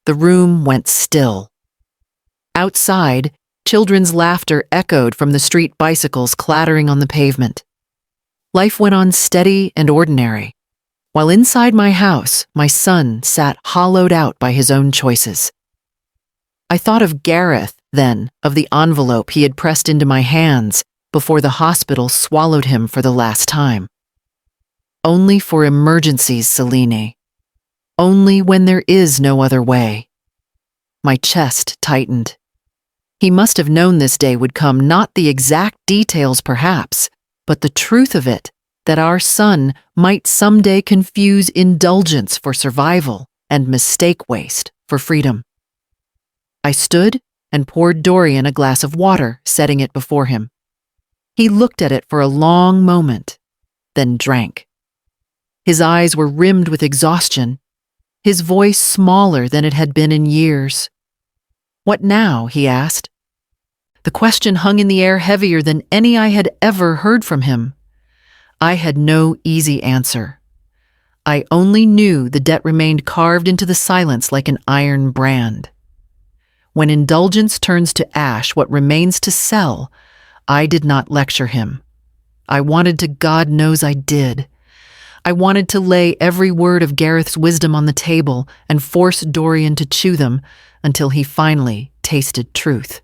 The room went still. Outside, children's laughter echoed from the street bicycles clattering on the pavement. Life went on steady and ordinary, while inside my house, my son sat hollowed out by his own choices. I thought of Gareth, then, of the envelope he had pressed into my hands before the hospital swallowed him for the last time. Only for emergencies, Selene. Only when there is no other way. My chest tightened. He must have known this day would come, not the exact details perhaps, but the truth of it, that our son might someday confuse indulgence for survival and mistake waste for freedom. I stood and poured Dorian a glass of water, setting it before him. He looked at it for a long moment, then drank. His eyes were rimmed with exhaustion, his voice smaller than it had been in years. "What now?" he asked. The question hung in the air heavier than any I had ever heard from him. I had no easy answer. I only knew the debt remained carved into the silence like an iron brand. When indulgence turns to ash what remains to sell, I did not lecture him. I wanted to, God knows I did. I wanted to lay every word of Gareth's wisdom on the table and force Dorian to chew them until he finally tasted truth.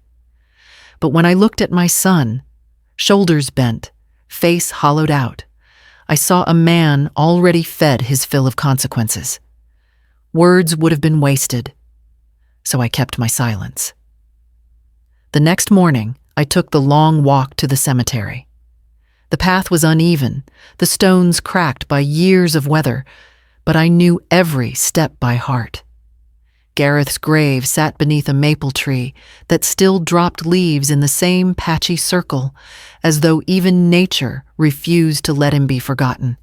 But when I looked at my son, shoulders bent, face hollowed out, I saw a man already fed his fill of consequences. Words would have been wasted, so I kept my silence. The next morning, I took the long walk to the cemetery. The path was uneven, the stones cracked by years of weather, but I knew every step by heart. Gareth's grave sat beneath a maple tree that still dropped leaves in the same patchy circle, as though even nature refused to let him be forgotten.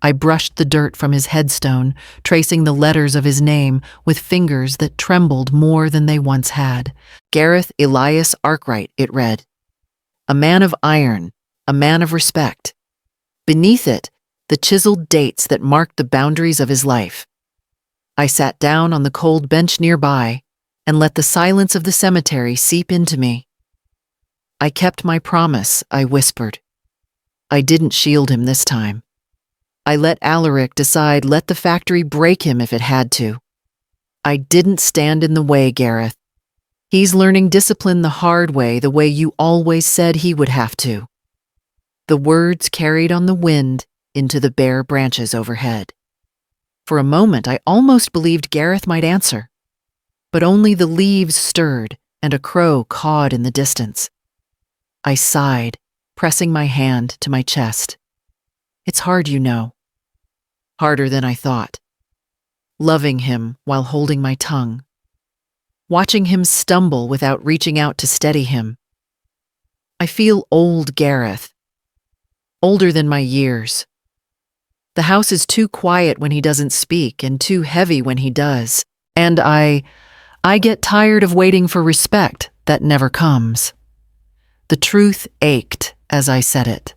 I brushed the dirt from his headstone, tracing the letters of his name with fingers that trembled more than they once had. Gareth Elias Arkwright, it read. A man of iron, a man of respect. Beneath it, the chiseled dates that marked the boundaries of his life. I sat down on the cold bench nearby and let the silence of the cemetery seep into me. I kept my promise, I whispered. I didn't shield him this time. I let Alaric decide, let the factory break him if it had to. I didn't stand in the way, Gareth. He's learning discipline the hard way, the way you always said he would have to. The words carried on the wind into the bare branches overhead. For a moment, I almost believed Gareth might answer, but only the leaves stirred and a crow cawed in the distance. I sighed, pressing my hand to my chest. It's hard, you know. Harder than I thought. Loving him while holding my tongue. Watching him stumble without reaching out to steady him. I feel old, Gareth. Older than my years. The house is too quiet when he doesn't speak and too heavy when he does. And I get tired of waiting for respect that never comes. The truth ached as I said it.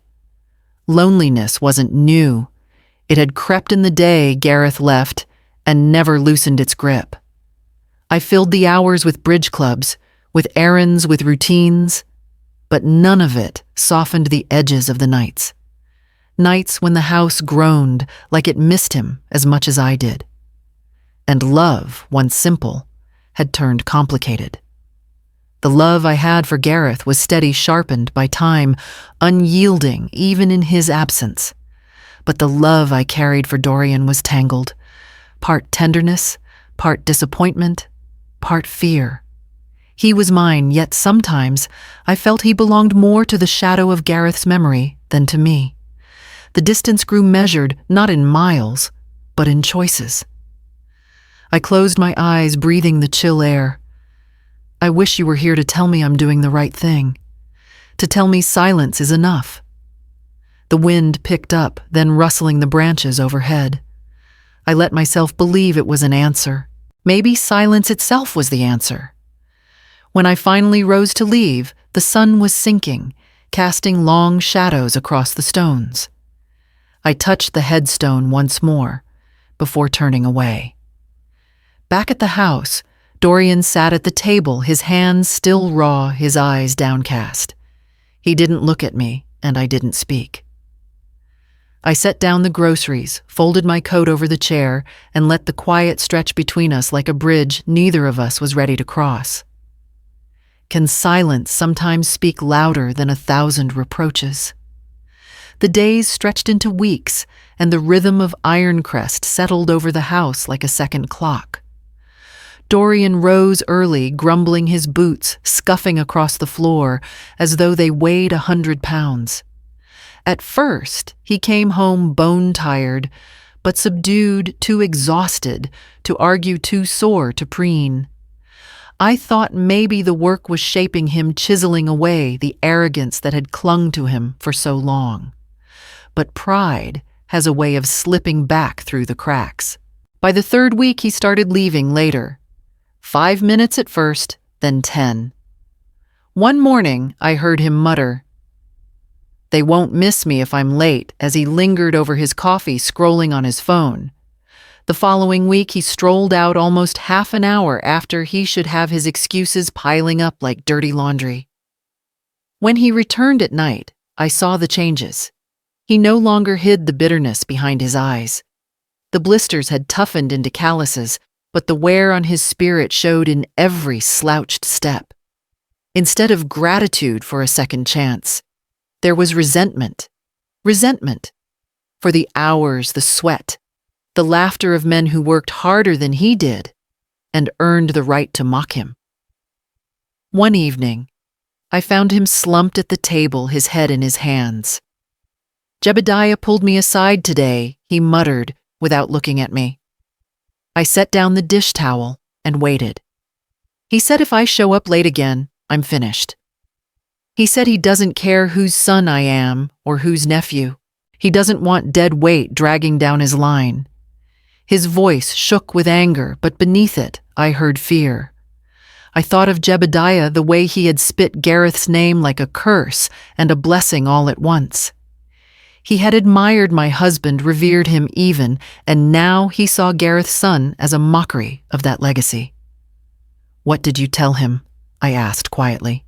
Loneliness wasn't new. It had crept in the day Gareth left and never loosened its grip. I filled the hours with bridge clubs, with errands, with routines, but none of it softened the edges of the nights. Nights when the house groaned like it missed him as much as I did. And love, once simple, had turned complicated. The love I had for Gareth was steady, sharpened by time, unyielding even in his absence. But the love I carried for Dorian was tangled, part tenderness, part disappointment, part fear. He was mine, yet sometimes I felt he belonged more to the shadow of Gareth's memory than to me. The distance grew measured not in miles, but in choices. I closed my eyes, breathing the chill air. I wish you were here to tell me I'm doing the right thing. To tell me silence is enough. The wind picked up, then rustling the branches overhead. I let myself believe it was an answer. Maybe silence itself was the answer. When I finally rose to leave, the sun was sinking, casting long shadows across the stones. I touched the headstone once more, before turning away. Back at the house, Dorian sat at the table, his hands still raw, his eyes downcast. He didn't look at me, and I didn't speak. I set down the groceries, folded my coat over the chair, and let the quiet stretch between us like a bridge neither of us was ready to cross. Can silence sometimes speak louder than 1,000 reproaches? The days stretched into weeks, and the rhythm of Ironcrest settled over the house like a second clock. Dorian rose early, grumbling his boots, scuffing across the floor, as though they weighed 100 pounds. At first, he came home bone-tired, but subdued, too exhausted, to argue too sore to preen. I thought maybe the work was shaping him, chiseling away the arrogance that had clung to him for so long. But pride has a way of slipping back through the cracks. By the 3rd week, he started leaving later. 5 minutes at first, then 10. One morning, I heard him mutter, "They won't miss me if I'm late," as he lingered over his coffee, scrolling on his phone. The following week, he strolled out almost half an hour after he should have his excuses piling up like dirty laundry. When he returned at night, I saw the changes. He no longer hid the bitterness behind his eyes. The blisters had toughened into calluses, but the wear on his spirit showed in every slouched step. Instead of gratitude for a second chance, there was resentment. Resentment for the hours, the sweat, the laughter of men who worked harder than he did and earned the right to mock him. One evening, I found him slumped at the table, his head in his hands. "Jebediah pulled me aside today," he muttered without looking at me. I set down the dish towel and waited. He said if I show up late again, I'm finished. He said he doesn't care whose son I am or whose nephew. He doesn't want dead weight dragging down his line. His voice shook with anger, but beneath it, I heard fear. I thought of Jebediah, the way he had spit Gareth's name like a curse and a blessing all at once. He had admired my husband, revered him even, and now he saw Gareth's son as a mockery of that legacy. "What did you tell him?" I asked quietly.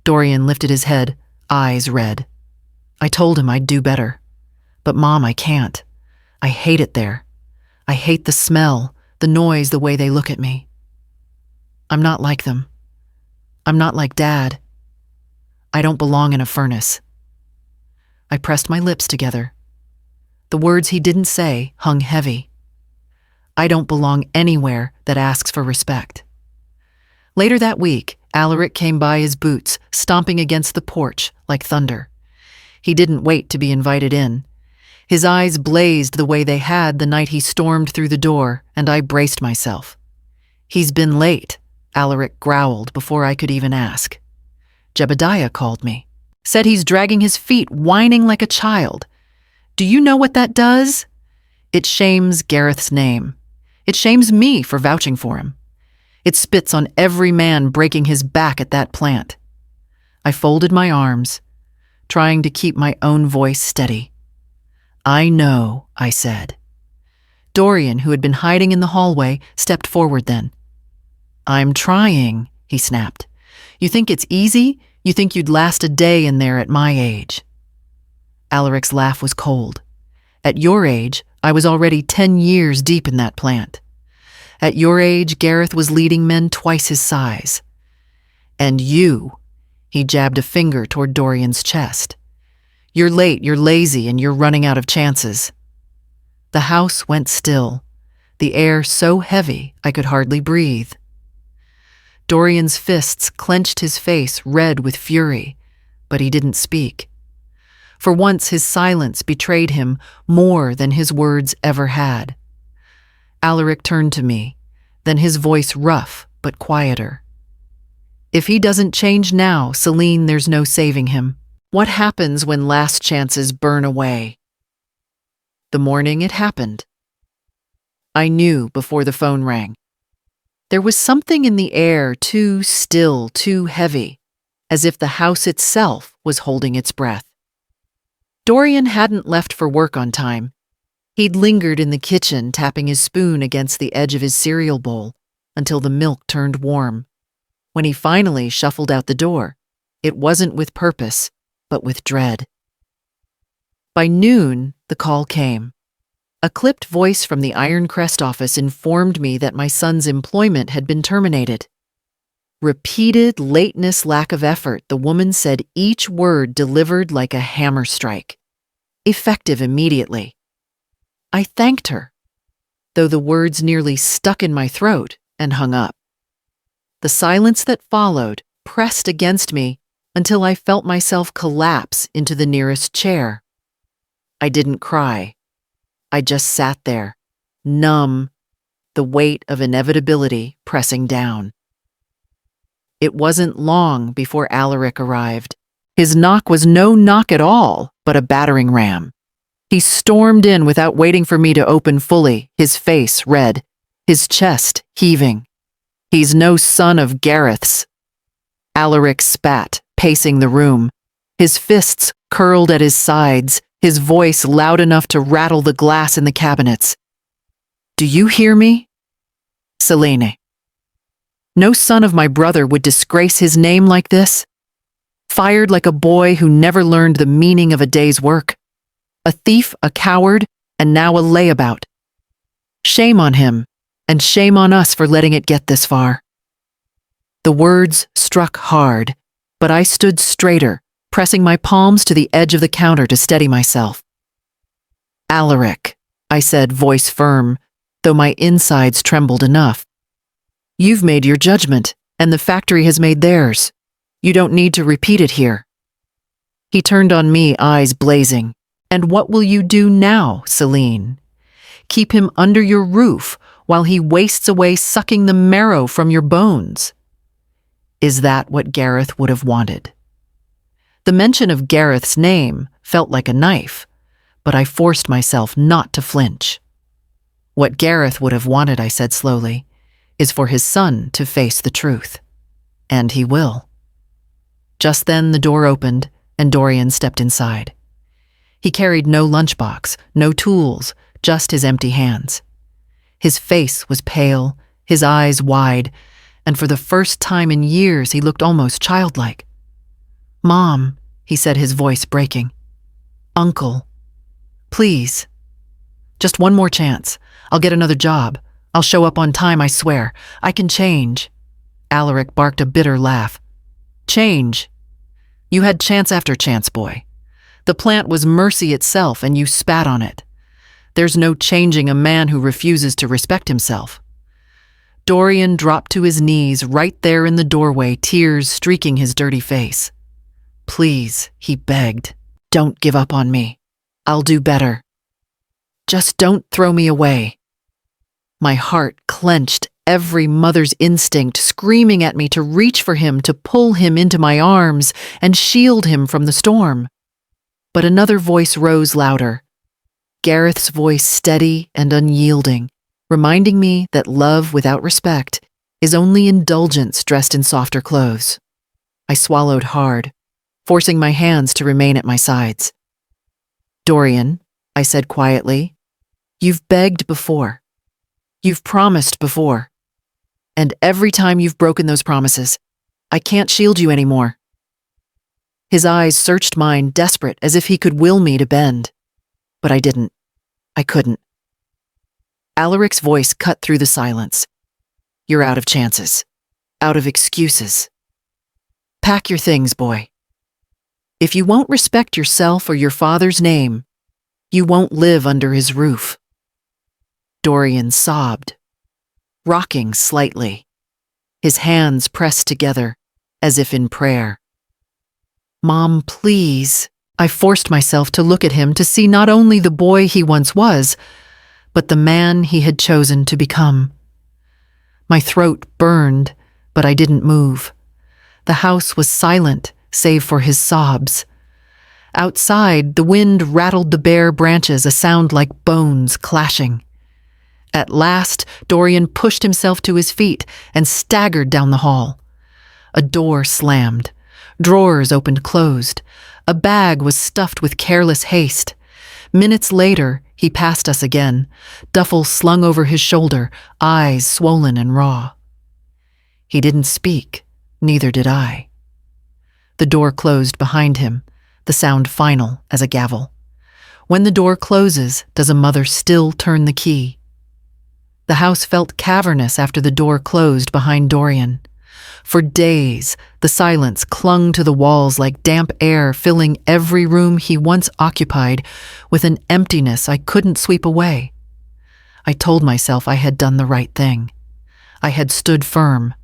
Dorian lifted his head, eyes red. "I told him I'd do better. But Mom, I can't. I hate it there. I hate the smell, the noise, the way they look at me. I'm not like them. I'm not like Dad. I don't belong in a furnace." I pressed my lips together. The words he didn't say hung heavy. I don't belong anywhere that asks for respect. Later that week, Alaric came by, his boots stomping against the porch like thunder. He didn't wait to be invited in. His eyes blazed the way they had the night he stormed through the door, and I braced myself. "He's been late," Alaric growled before I could even ask. Jebediah called me. Said he's dragging his feet, whining like a child. Do you know what that does? It shames Gareth's name. It shames me for vouching for him. It spits on every man breaking his back at that plant. I folded my arms, trying to keep my own voice steady. "I know," I said. Dorian, who had been hiding in the hallway, stepped forward then. "I'm trying," he snapped. "You think it's easy? You think you'd last a day in there at my age?" Alaric's laugh was cold. "At your age, I was already 10 years deep in that plant. At your age, Gareth was leading men twice his size. And you," he jabbed a finger toward Dorian's chest. "You're late, you're lazy, and you're running out of chances." The house went still, the air so heavy I could hardly breathe. Dorian's fists clenched his face, red with fury, but he didn't speak. For once his silence betrayed him more than his words ever had. Alaric turned to me, then his voice rough but quieter. If he doesn't change now, Celine, there's no saving him. What happens when last chances burn away? The morning it happened. I knew before the phone rang. There was something in the air too still, too heavy, as if the house itself was holding its breath. Dorian hadn't left for work on time. He'd lingered in the kitchen, tapping his spoon against the edge of his cereal bowl until the milk turned warm. When he finally shuffled out the door, it wasn't with purpose, but with dread. By noon, the call came. A clipped voice from the Ironcrest office informed me that my son's employment had been terminated. Repeated lateness, lack of effort, the woman said, each word delivered like a hammer strike. Effective immediately. I thanked her, though the words nearly stuck in my throat, and hung up. The silence that followed pressed against me until I felt myself collapse into the nearest chair. I didn't cry. I just sat there, numb, the weight of inevitability pressing down. It wasn't long before Alaric arrived. His knock was no knock at all, but a battering ram. He stormed in without waiting for me to open fully, his face red, his chest heaving. He's no son of Gareth's. Alaric spat, pacing the room, his fists curled at his sides, his voice loud enough to rattle the glass in the cabinets. Do you hear me? Selene. No son of my brother would disgrace his name like this. Fired like a boy who never learned the meaning of a day's work. A thief, a coward, and now a layabout. Shame on him, and shame on us for letting it get this far. The words struck hard, but I stood straighter, pressing my palms to the edge of the counter to steady myself. Alaric, I said, voice firm, though my insides trembled enough. You've made your judgment, and the factory has made theirs. You don't need to repeat it here. He turned on me, eyes blazing. And what will you do now, Celine? Keep him under your roof while he wastes away sucking the marrow from your bones? Is that what Gareth would have wanted? The mention of Gareth's name felt like a knife, but I forced myself not to flinch. What Gareth would have wanted, I said slowly, is for his son to face the truth. And he will. Just then the door opened and Dorian stepped inside. He carried no lunchbox, no tools, just his empty hands. His face was pale, his eyes wide, and for the first time in years he looked almost childlike. Mom, he said, his voice breaking. Uncle, please. Just one more chance. I'll get another job. I'll show up on time, I swear. I can change. Alaric barked a bitter laugh. Change? You had chance after chance, boy. The plant was mercy itself, and you spat on it. There's no changing a man who refuses to respect himself. Dorian dropped to his knees right there in the doorway, tears streaking his dirty face. Please, he begged, don't give up on me. I'll do better. Just don't throw me away. My heart clenched, every mother's instinct screaming at me to reach for him, to pull him into my arms and shield him from the storm. But another voice rose louder, Gareth's voice steady and unyielding, reminding me that love without respect is only indulgence dressed in softer clothes. I swallowed hard, forcing my hands to remain at my sides. Dorian, I said quietly, you've begged before. You've promised before. And every time you've broken those promises, I can't shield you anymore. His eyes searched mine, desperate, as if he could will me to bend. But I didn't. I couldn't. Alaric's voice cut through the silence. You're out of chances. Out of excuses. Pack your things, boy. If you won't respect yourself or your father's name, you won't live under his roof. Dorian sobbed, rocking slightly, his hands pressed together, as if in prayer. Mom, please. I forced myself to look at him to see not only the boy he once was, but the man he had chosen to become. My throat burned, but I didn't move. The house was silent, save for his sobs. Outside, the wind rattled the bare branches, a sound like bones clashing. At last, Dorian pushed himself to his feet and staggered down the hall. A door slammed. Drawers opened closed. A bag was stuffed with careless haste. Minutes later, he passed us again, duffel slung over his shoulder, eyes swollen and raw. He didn't speak, neither did I. The door closed behind him, the sound final as a gavel. When the door closes, does a mother still turn the key? The house felt cavernous after the door closed behind Dorian. For days, the silence clung to the walls like damp air, filling every room he once occupied with an emptiness I couldn't sweep away. I told myself I had done the right thing. I had stood firm.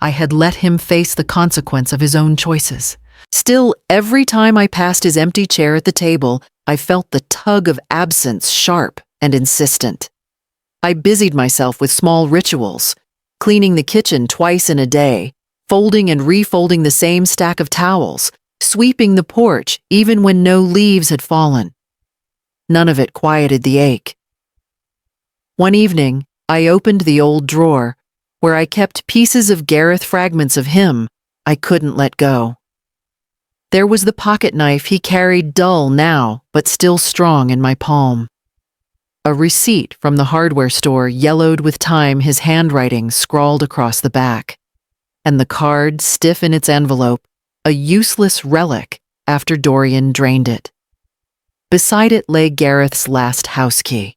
I had let him face the consequence of his own choices. Still, every time I passed his empty chair at the table, I felt the tug of absence sharp and insistent. I busied myself with small rituals, cleaning the kitchen twice in a day, folding and refolding the same stack of towels, sweeping the porch even when no leaves had fallen. None of it quieted the ache. One evening, I opened the old drawer, where I kept pieces of Gareth, fragments of him I couldn't let go. There was the pocket knife he carried, dull now, but still strong in my palm. A receipt from the hardware store, yellowed with time, his handwriting scrawled across the back. And the card, stiff in its envelope, a useless relic after Dorian drained it. Beside it lay Gareth's last house key.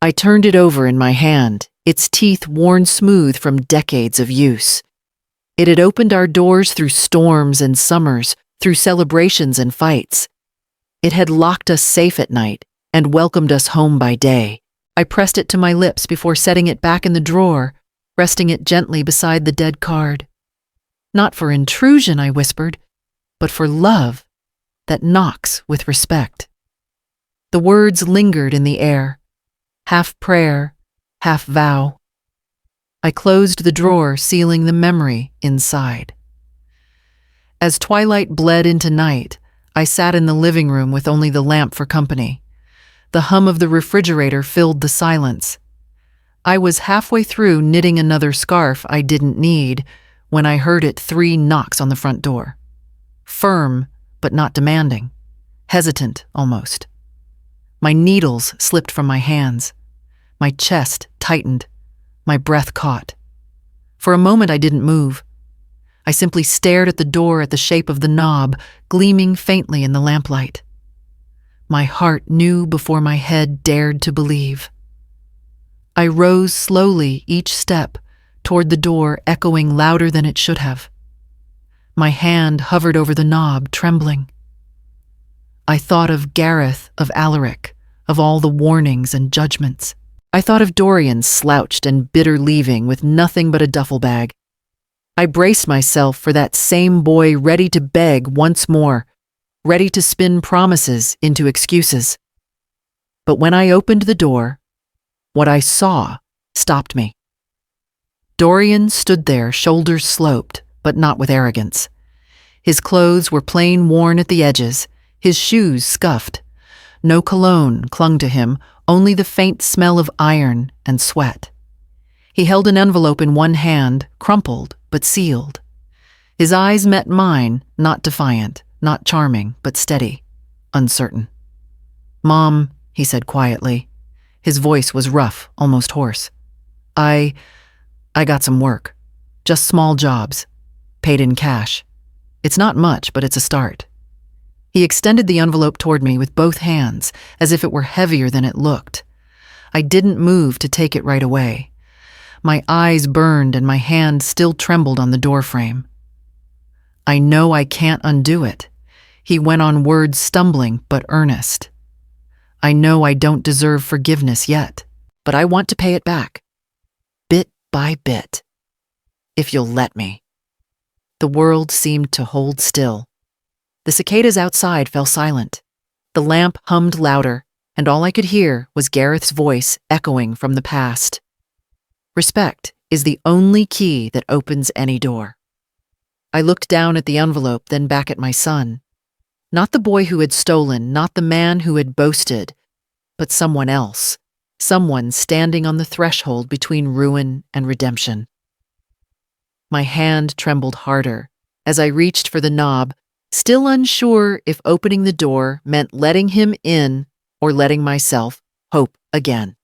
I turned it over in my hand, its teeth worn smooth from decades of use. It had opened our doors through storms and summers, through celebrations and fights. It had locked us safe at night and welcomed us home by day. I pressed it to my lips before setting it back in the drawer, resting it gently beside the dead card. Not for intrusion, I whispered, but for love that knocks with respect. The words lingered in the air, half prayer, half vow. I closed the drawer, sealing the memory inside. As twilight bled into night, I sat in the living room with only the lamp for company. The hum of the refrigerator filled the silence. I was halfway through knitting another scarf I didn't need when I heard it 3 knocks on the front door. Firm, but not demanding. Hesitant, almost. My needles slipped from my hands. My chest tightened. My breath caught. For a moment I didn't move. I simply stared at the door, at the shape of the knob, gleaming faintly in the lamplight. My heart knew before my head dared to believe. I rose slowly, each step, toward the door echoing louder than it should have. My hand hovered over the knob, trembling. I thought of Gareth, of Alaric, of all the warnings and judgments. I thought of Dorian's slouched and bitter leaving with nothing but a duffel bag. I braced myself for that same boy ready to beg once more, ready to spin promises into excuses. But when I opened the door, what I saw stopped me. Dorian stood there, shoulders sloped, but not with arrogance. His clothes were plain worn at the edges, his shoes scuffed. No cologne clung to him, only the faint smell of iron and sweat. He held an envelope in one hand, crumpled but sealed. His eyes met mine, not defiant, not charming, but steady, uncertain. "Mom," he said quietly. His voice was rough, almost hoarse. I got some work. Just small jobs. Paid in cash. It's not much, but it's a start." He extended the envelope toward me with both hands, as if it were heavier than it looked. I didn't move to take it right away. My eyes burned and my hand still trembled on the doorframe. "I know I can't undo it," he went on, words stumbling but earnest. "I know I don't deserve forgiveness yet, but I want to pay it back. Bit by bit. If you'll let me." The world seemed to hold still. The cicadas outside fell silent. The lamp hummed louder, and all I could hear was Gareth's voice echoing from the past. "Respect is the only key that opens any door. I looked down at the envelope, then back at my son. Not the boy who had stolen, not the man who had boasted, but someone else. Someone standing on the threshold between ruin and redemption. My hand trembled harder as I reached for the knob, still unsure if opening the door meant letting him in or letting myself hope again.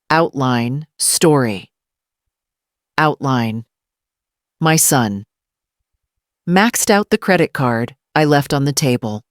Outline, story. Outline. My son. Maxed out the credit card I left on the table.